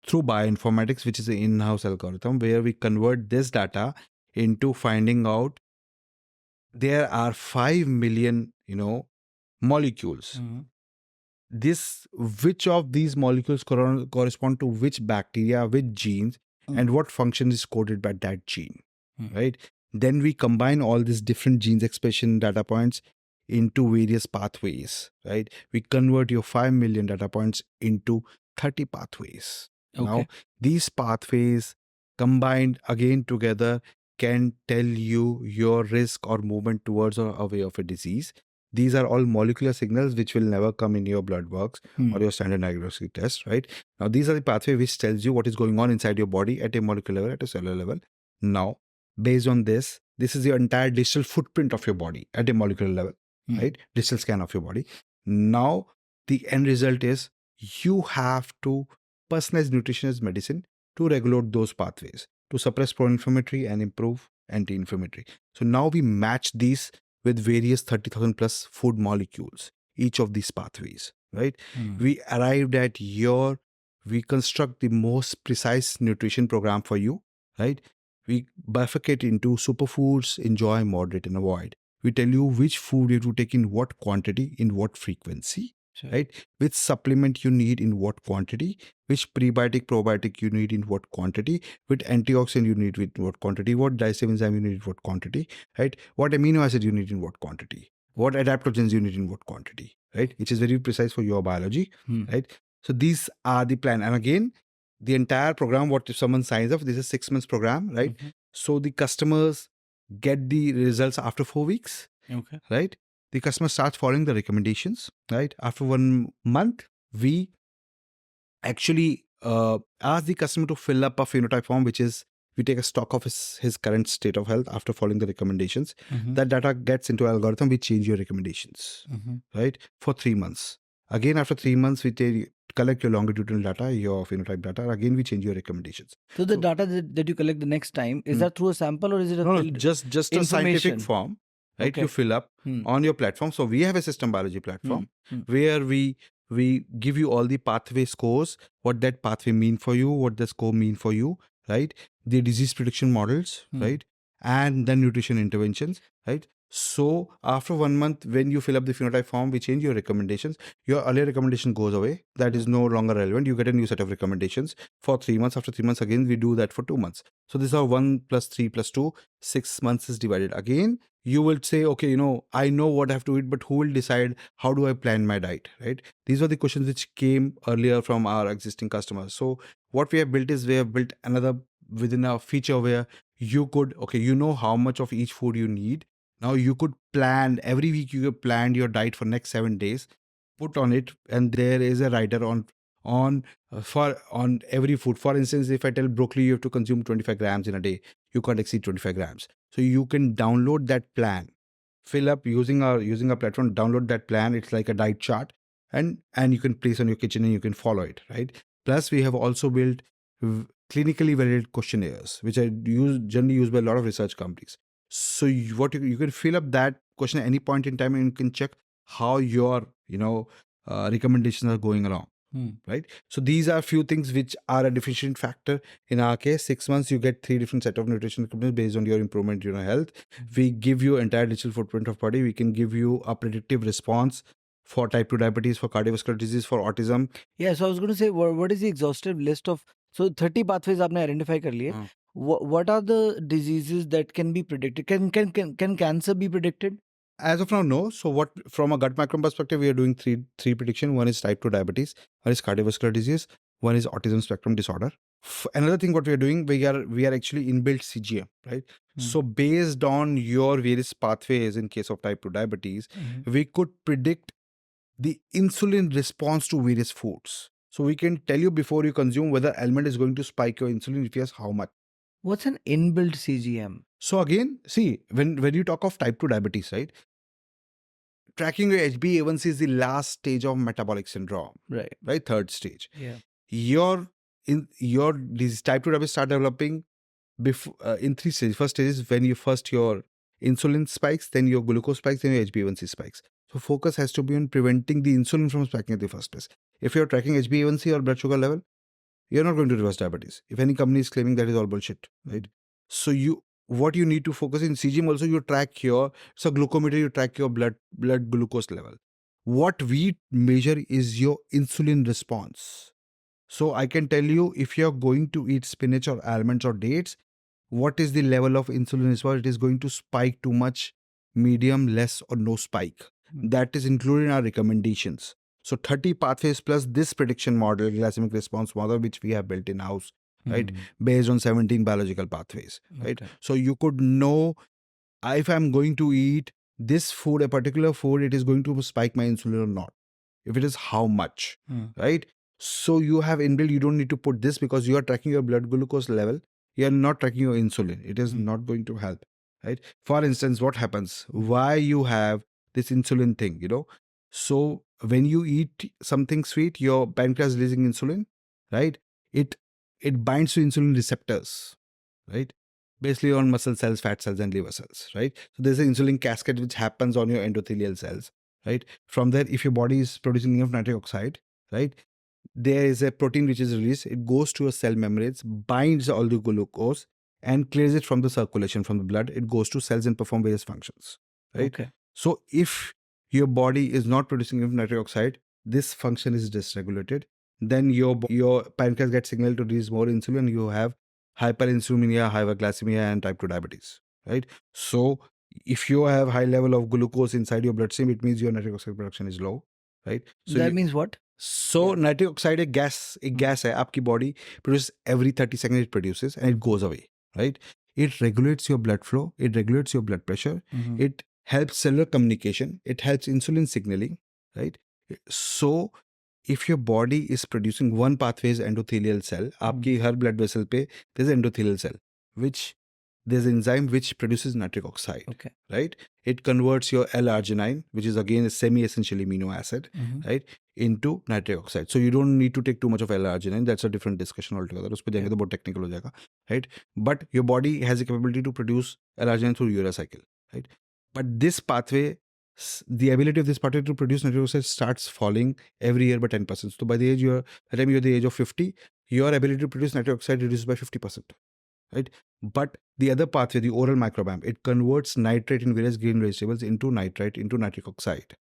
through bioinformatics, which is an in-house algorithm where we convert this data into finding out there are 5 million, molecules. This, which of these molecules correspond to which bacteria, which genes, and what function is coded by that gene, right? Then we combine all these different genes expression data points into various pathways, right? We convert your 5 million data points into 30 pathways. Now, these pathways combined again together can tell you your risk or movement towards or away of a disease. These are all molecular signals which will never come in your blood works or your standard diagnostic test, right? Now, these are the pathway which tells you what is going on inside your body at a molecular level, at a cellular level. Now, based on this is your entire digital footprint of your body at a molecular level, right? Digital scan of your body. Now, the end result is you have to personalize nutrition as medicine to regulate those pathways, to suppress pro-inflammatory and improve anti-inflammatory. So now we match these with various 30,000 plus food molecules, each of these pathways, right? We arrived at we construct the most precise nutrition program for you, right? We bifurcate into superfoods, enjoy, moderate, and avoid. We tell you which food you have to take in what quantity, in what frequency, right? Which supplement you need in what quantity, which prebiotic, probiotic you need in what quantity, which antioxidant you need in what quantity, what digestive enzyme you need in what quantity, right? What amino acid you need in what quantity, what adaptogens you need in what quantity, right? Which is very precise for your biology, right? So these are the plan. And again, the entire program, what if someone signs up, this is a 6 months program, right? So the customers get the results after 4 weeks, right? The customer starts following the recommendations, right? After 1 month, we actually ask the customer to fill up a phenotype form, which is, we take a stock of his current state of health after following the recommendations. That data gets into an algorithm, we change your recommendations, right? For 3 months. Again, after 3 months, we collect your longitudinal data, your phenotype data. Again, we change your recommendations. So the data that you collect the next time, is that through a sample or is it a no, just a scientific form, right? You fill up on your platform. So we have a system biology platform where we give you all the pathway scores, what that pathway mean for you, what the score mean for you, right? The disease prediction models, right? And then nutrition interventions, right? So after 1 month, when you fill up the phenotype form, we change your recommendations. Your earlier recommendation goes away. That is no longer relevant. You get a new set of recommendations for 3 months. After 3 months, again, we do that for 2 months. So these are 1 plus 3 plus 2. 6 months is divided. Again, you will say, okay, I know what I have to eat, but who will decide how do I plan my diet, right? These were the questions which came earlier from our existing customers. So what we have built is, we have built another within a feature where you could, how much of each food you need. Now you could plan every week. You could plan your diet for next 7 days, put on it, and there is a rider on every food. For instance, if I tell broccoli you have to consume 25 grams in a day, you can't exceed 25 grams. So you can download that plan, fill up using our platform, download that plan. It's like a diet chart, and you can place on your kitchen and you can follow it, right? Plus, we have also built clinically validated questionnaires, which are generally used by a lot of research companies. So you can fill up that question at any point in time, and you can check how your recommendations are going along, right? So these are few things which are a differentiating factor. In our case, 6 months you get 3 different set of nutrition recommendations based on your improvement in your health. We give you entire digital footprint of body. We can give you a predictive response for type 2 diabetes, for cardiovascular disease, for autism. Yeah, so I was going to say, what is the exhaustive list of, so 30 pathways आपने identify कर लिए. What are the diseases that can be predicted? Can cancer be predicted? As of now, no. So from a gut microbiome perspective, we are doing three prediction. One is type 2 diabetes, one is cardiovascular disease, one is autism spectrum disorder. Another thing what we are doing, we are actually inbuilt CGM, right? So based on your various pathways in case of type 2 diabetes, we could predict the insulin response to various foods. So we can tell you before you consume whether almond is going to spike your insulin, if yes, how much. What's an inbuilt CGM? So again, see, when you talk of type 2 diabetes, right? Tracking your HbA1c is the last stage of metabolic syndrome, Right. Third stage. Yeah. Your these type 2 diabetes start developing before in 3 stages. First stage is when your insulin spikes, then your glucose spikes, then your HbA1c spikes. So focus has to be on preventing the insulin from spiking at the first place. If you're tracking HbA1c or blood sugar level, you're not going to reverse diabetes. If any company is claiming that, is all bullshit, right? So what you need to focus in CGM also, you track your glucometer, you track your blood glucose level. What we measure is your insulin response. So I can tell you, if you're going to eat spinach or almonds or dates, what is the level of insulin response? It is going to spike too much, medium, less, or no spike. That is included in our recommendations. So 30 pathways plus this prediction model, glycemic response model, which we have built in house, right? Based on 17 biological pathways, right? So you could know if I'm going to eat this food, a particular food, it is going to spike my insulin or not. If it is, how much, right? So you have inbuilt, you don't need to put this because you are tracking your blood glucose level. You are not tracking your insulin. It is not going to help, right? For instance, what happens? Why you have this insulin thing, So when you eat something sweet, your pancreas releasing insulin, right? It binds to insulin receptors, right? Basically on muscle cells, fat cells, and liver cells, right? So there's an insulin cascade which happens on your endothelial cells, right? From there, if your body is producing enough nitric oxide, right, there is a protein which is released. It goes to your cell membranes, binds all the glucose, and clears it from the circulation, from the blood. It goes to cells and perform various functions, right? Okay. So if your body is not producing enough nitric oxide, this function is dysregulated. Then your pancreas gets signaled to release more insulin. You have hyperinsulinemia, hyperglycemia, and type 2 diabetes, right? So if you have high level of glucose inside your bloodstream, it means your nitric oxide production is low, right? So that means what? So nitric oxide एक gas है, आपकी body produces every 30 seconds, it produces and it goes away, right? It regulates your blood flow, it regulates your blood pressure, it helps cellular communication, it helps insulin signaling, right? So if your body is producing one pathway is endothelial cell, आपकी हर blood vessel पे there's an endothelial cell, which there's an enzyme which produces nitric oxide, right? It converts your L-arginine, which is again a semi-essential amino acid, right, into nitric oxide. So you don't need to take too much of L-arginine. That's a different discussion altogether. उस पे जाएंगे तो बहुत technical हो जाएगा, right? But your body has the capability to produce L-arginine through urea cycle, right? But this pathway, the ability of this pathway to produce nitric oxide starts falling every year by 10%. So by the time you're the age of 50, your ability to produce nitric oxide reduces by 50%. Right? But the other pathway, the oral microbiome, it converts nitrate in various green vegetables into nitrite, into nitric oxide.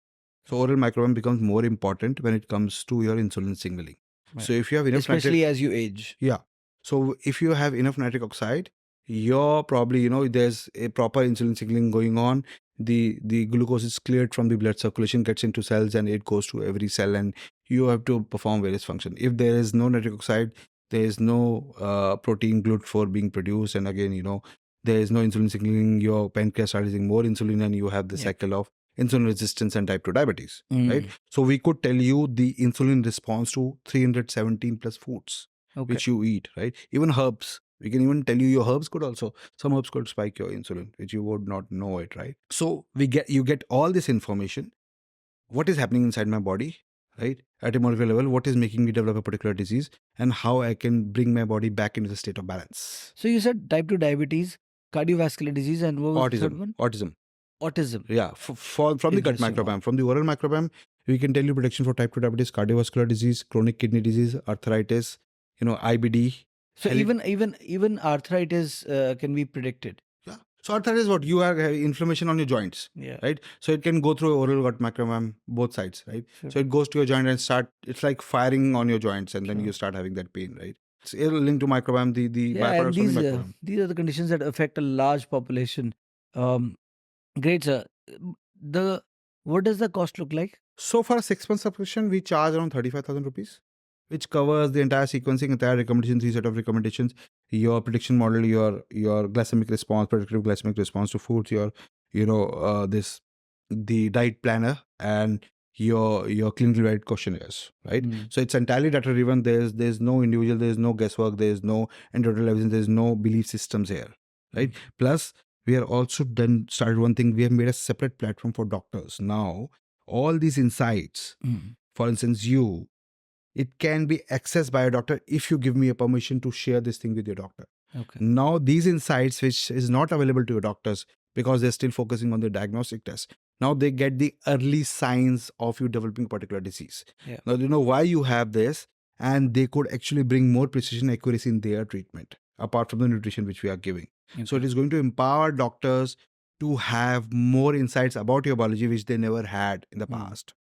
So oral microbiome becomes more important when it comes to your insulin signaling. Right. So if you have enough especially as you age. Yeah. So if you have enough nitric oxide, you're probably, there's a proper insulin signaling going on. The glucose is cleared from the blood circulation, gets into cells, and it goes to every cell, and you have to perform various functions. If there is no nitric oxide, there is no protein GLUT4 being produced, and again, there is no insulin signaling. Your pancreas starts releasing more insulin, and you have the cycle of insulin resistance and type 2 diabetes, right? So we could tell you the insulin response to 317 plus foods which you eat, right? Even herbs. We can even tell you your herbs some herbs could spike your insulin, which you would not know it, right? So you get all this information. What is happening inside my body, right? At a molecular level, what is making me develop a particular disease, and how I can bring my body back into the state of balance. So you said type 2 diabetes, cardiovascular disease, and what was the third one? Autism. Yeah, from the gut microbiome, from the oral microbiome, we can tell you prediction for type 2 diabetes, cardiovascular disease, chronic kidney disease, arthritis, IBD. So even arthritis can be predicted. Yeah. So arthritis is what? You have inflammation on your joints, right? So it can go through oral gut microbiome, both sides, right? Sure. So it goes to your joint and it's like firing on your joints, and then you start having that pain, right? It's linked to microbiome, the byproducts from the microbiome. These are the conditions that affect a large population. Great, sir. What does the cost look like? So for a 6-month subscription, we charge around 35,000 rupees, which covers the entire sequencing, entire recommendation, 3 set of recommendations, your prediction model, your glycemic response, predictive glycemic response to foods, your this the diet planner, and your clinical diet questionnaires, right? So it's entirely data driven. There's no individual, there's no guesswork, there's no anecdotal evidence, there's no belief systems here, right? Plus we are also started one thing. We have made a separate platform for doctors now. All these insights, for instance, it can be accessed by a doctor if you give me a permission to share this thing with your doctor. Okay. Now these insights, which is not available to your doctors because they're still focusing on the diagnostic test, now they get the early signs of you developing a particular disease. Yeah. Now they know why you have this, and they could actually bring more precision, accuracy in their treatment apart from the nutrition which we are giving. So it is going to empower doctors to have more insights about your biology which they never had in the past,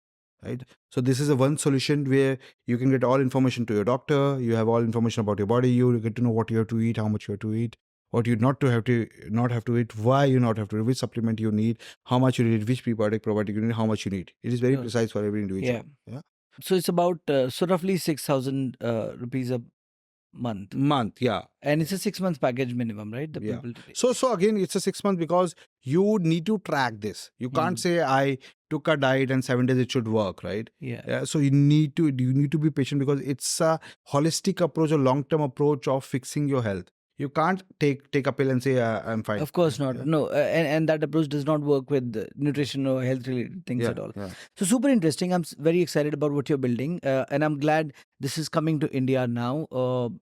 right? So this is a one solution where you can get all information to your doctor. You have all information about your body. You get to know what you have to eat, how much you have to eat, what you not have to eat, why you not have to eat, which supplement you need, how much you need, which probiotic you need, how much you need. It is very precise for every individual. Yeah. So it's about so roughly 6,000 rupees a month. Yeah. And it's a 6 months package minimum, right? The people to take. So again, it's a 6 months because you need to track this. You can't say I took a diet and 7 days it should work, right? Yeah. So you need to be patient because it's a holistic approach, a long-term approach of fixing your health. You can't take a pill and say I'm fine. Of course not. No, and that approach does not work with nutrition or health related things at all. So super interesting. I'm very excited about what you're building, and I'm glad this is coming to India now.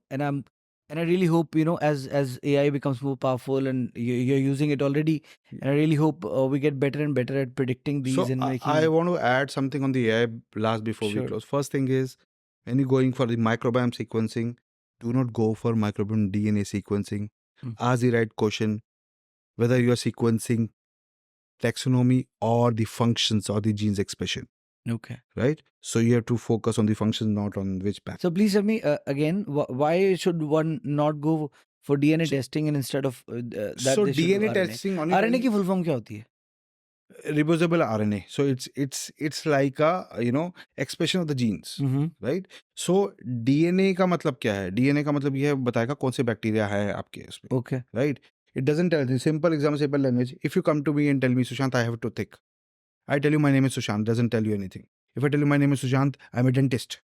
And I really hope, as AI becomes more powerful and you're using it already, and I really hope we get better and better at predicting these and making. I want to add something on the AI last before we close. First thing is, when you're going for the microbiome sequencing, do not go for microbiome DNA sequencing. Ask the right question, whether you are sequencing taxonomy or the functions or the genes expression. Okay. Right? So you have to focus on the functions, not on which path. So please tell me again, why should one not go for DNA testing and instead of that? So DNA testing on RNA की full form क्या होती है? Reversible RNA. So it's like a expression of the genes, right? So DNA का मतलब क्या है? DNA का मतलब ये बताएगा कौन से बैक्टीरिया है आपके इसमें. Okay. Right? It doesn't tell you. Simple example, simple language. If you come to me and tell me, Sushant, I have a toothache. I tell you my name is Sushant. Doesn't tell you anything. If I tell you my name is Sushant, I'm a dentist.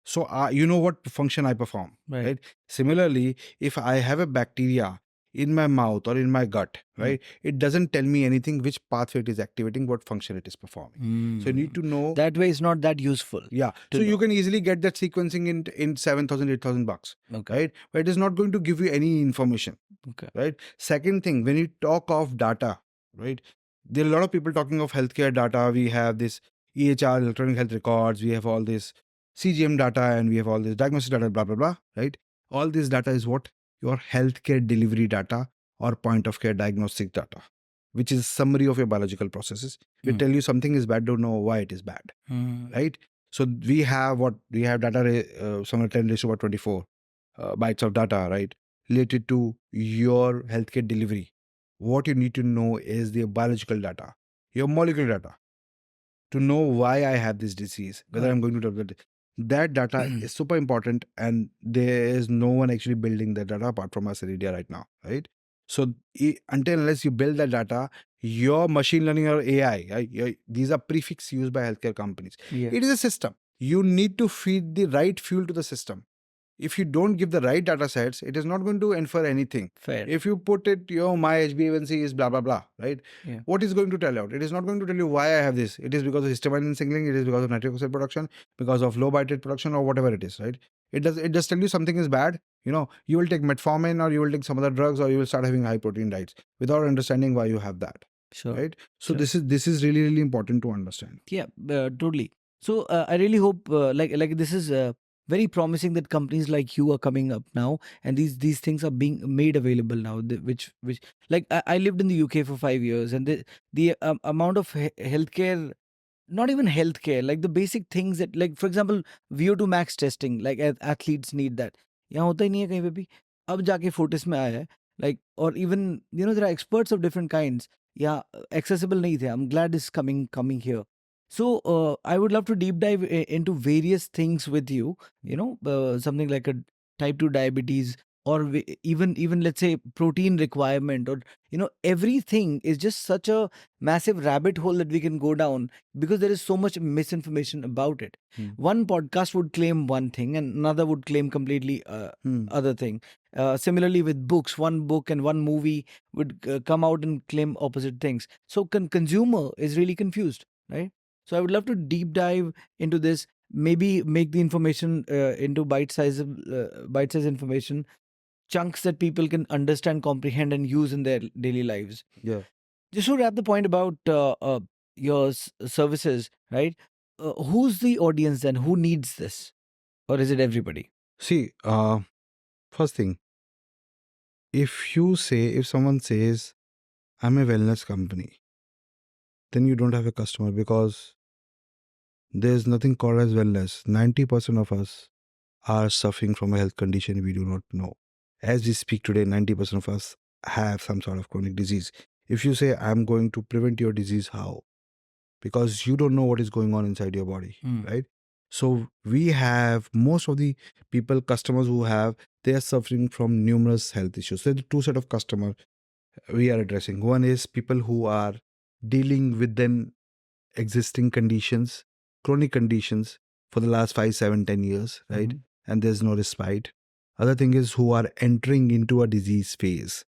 So you know what function I perform, right? Similarly, if I have a bacteria in my mouth or in my gut, right, it doesn't tell me anything which pathway it is activating, what function it is performing. So you need to know. That way it's not that useful. Yeah. So you can easily get that sequencing in 7,000, 8,000 bucks, right? But it is not going to give you any information, right? Second thing, when you talk of data, right, there are a lot of people talking of healthcare data. We have this EHR, electronic health records. We have all this CGM data, and we have all this diagnostic data, blah, blah, blah, right? All this data is what? Your healthcare delivery data or point of care diagnostic data, which is summary of your biological processes. We tell you something is bad, don't know why it is bad, right? So we have data, somewhere 10 raised to about 24 bytes of data, right? Related to your healthcare delivery. What you need to know is the biological data, your molecular data, to know why I have this disease, whether I'm going to develop it. That data is super important, and there is no one actually building that data apart from us in India right now, right? So unless you build that data, your machine learning or AI, these are prefix used by healthcare companies. It is a system. You need to feed the right fuel to the system. If you don't give the right data sets, it is not going to infer anything. Fair. If you put it, my HbA1c is blah, blah, blah, right? What is going to tell out? It is not going to tell you why I have this. It is because of histamine signaling, it is because of nitric oxide production, because of low bitrate production, or whatever it is, right? It just tell you something is bad. You will take metformin, or you will take some other drugs, or you will start having high protein diets without understanding why you have that. Sure. Right? So this is really, really important to understand. Yeah, totally. So I really hope like this is very promising that companies like you are coming up now, and these things are being made available now. Which like I lived in the UK for 5 years, and the amount of healthcare, not even healthcare, like the basic things that, like for example, VO2 max testing, like athletes need that. यहाँ होता ही नहीं है कहीं पे भी. अब जाके Fortis में आया है, like, or even there are experts of different kinds. Yeah, accessible नहीं थे. I'm glad it's coming here. So I would love to deep dive into various things with you. Something like a type 2 diabetes, or even let's say protein requirement, or everything is just such a massive rabbit hole that we can go down, because there is so much misinformation about it. One podcast would claim one thing and another would claim completely other thing. Similarly with books, one book and one movie would come out and claim opposite things. So consumer is really confused, right? So I would love to deep dive into this, maybe make the information into bite-size information, chunks that people can understand, comprehend, and use in their daily lives. Yeah. Just to wrap the point about your services, right? Who's the audience then? Who needs this? Or is it everybody? See, first thing, if someone says, I'm a wellness company, then you don't have a customer, because there's nothing called as wellness. 90% of us are suffering from a health condition we do not know. As we speak today, 90% of us have some sort of chronic disease. If you say, I'm going to prevent your disease, how? Because you don't know what is going on inside your body, right? So we have most of the customers who have, they are suffering from numerous health issues. So the two set of customers we are addressing. One is people who are dealing with then existing conditions, chronic conditions for the last 5, 7, 10 years, right? And there's no respite. Other thing is who are entering into a disease phase.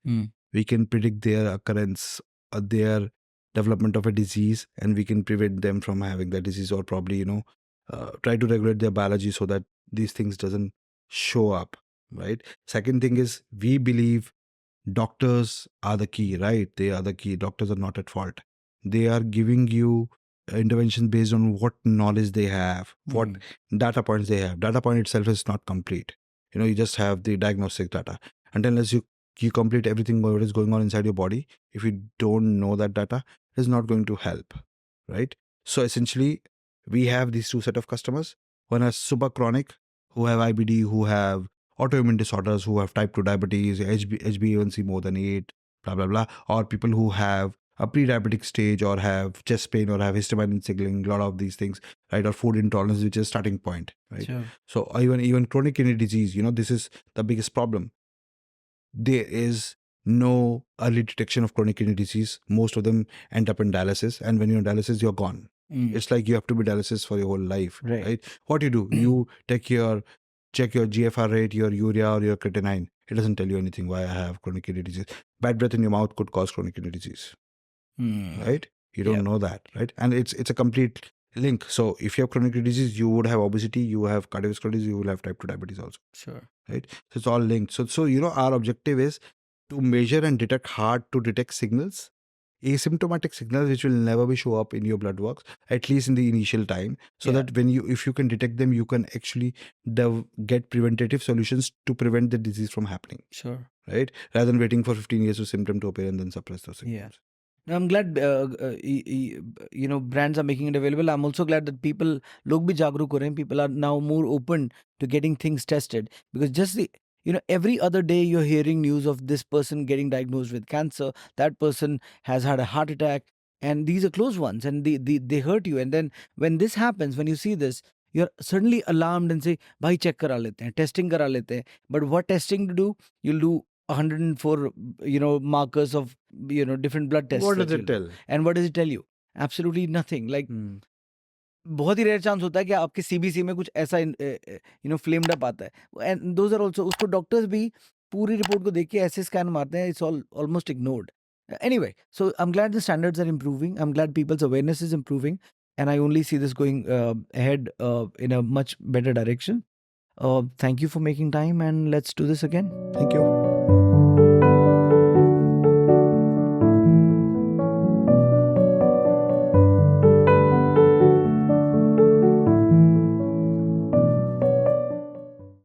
We can predict their occurrence, their development of a disease, and we can prevent them from having that disease, or probably, try to regulate their biology so that these things doesn't show up, right? Second thing is, we believe doctors are the key, right? They are the key. Doctors are not at fault. They are giving you intervention based on what knowledge they have, what data points they have. Data point itself is not complete. You just have the diagnostic data. And unless you complete everything what is going on inside your body, if you don't know that data, it is not going to help, right? So essentially, we have these two set of customers. One is super chronic, who have IBD, who have autoimmune disorders, who have type 2 diabetes, HbA1c more than 8, blah, blah, blah. Or people who have a pre-diabetic stage, or have chest pain, or have histamine signaling, a lot of these things, right? Or food intolerance, which is starting point, right? Sure. So even chronic kidney disease, this is the biggest problem. There is no early detection of chronic kidney disease. Most of them end up in dialysis, and when you're in dialysis, you're gone. It's like you have to be dialysis for your whole life, right? What you do, you check your GFR rate, your urea, or your creatinine. It doesn't tell you anything why I have chronic kidney disease. Bad breath in your mouth could cause chronic kidney disease, right? You don't know that, right? And it's a complete link. So if you have chronic kidney disease, you would have obesity, you have cardiovascular disease, you will have type 2 diabetes also. Sure. Right? So it's all linked. So our objective is to measure and detect hard to detect signals, asymptomatic signals, which will never be show up in your blood works, at least in the initial time, so that if you can detect them, you can actually get preventative solutions to prevent the disease from happening. Sure. Right? Rather than waiting for 15 years for symptom to appear and then suppress those symptoms. Yeah. I'm glad brands are making it available. I'm also glad that log bhi jagruk ho rahe hain. People are now more open to getting things tested, because just every other day you're hearing news of this person getting diagnosed with cancer, that person has had a heart attack, and these are close ones, and they hurt you. And then when this happens, when you see this, you're suddenly alarmed and say, bhai check kara lete hain, testing kara lete hain. But what testing to do? You'll do 104 markers of different blood tests. What does it tell? And what does it tell you? Absolutely nothing. Like बहुत ही rare chance होता है कि आपके CBC में कुछ ऐसा flamed up आता है, एंड दोज आर आल्सो, उसको डॉक्टर्स भी पूरी रिपोर्ट को देख के ऐसे स्कैन मारते हैं, it's almost ignored. Anyway, so I'm glad the standards are improving. I'm glad people's awareness is improving, and I only see this going ahead in a much better direction. Thank you for making time, and let's do this again. Thank you.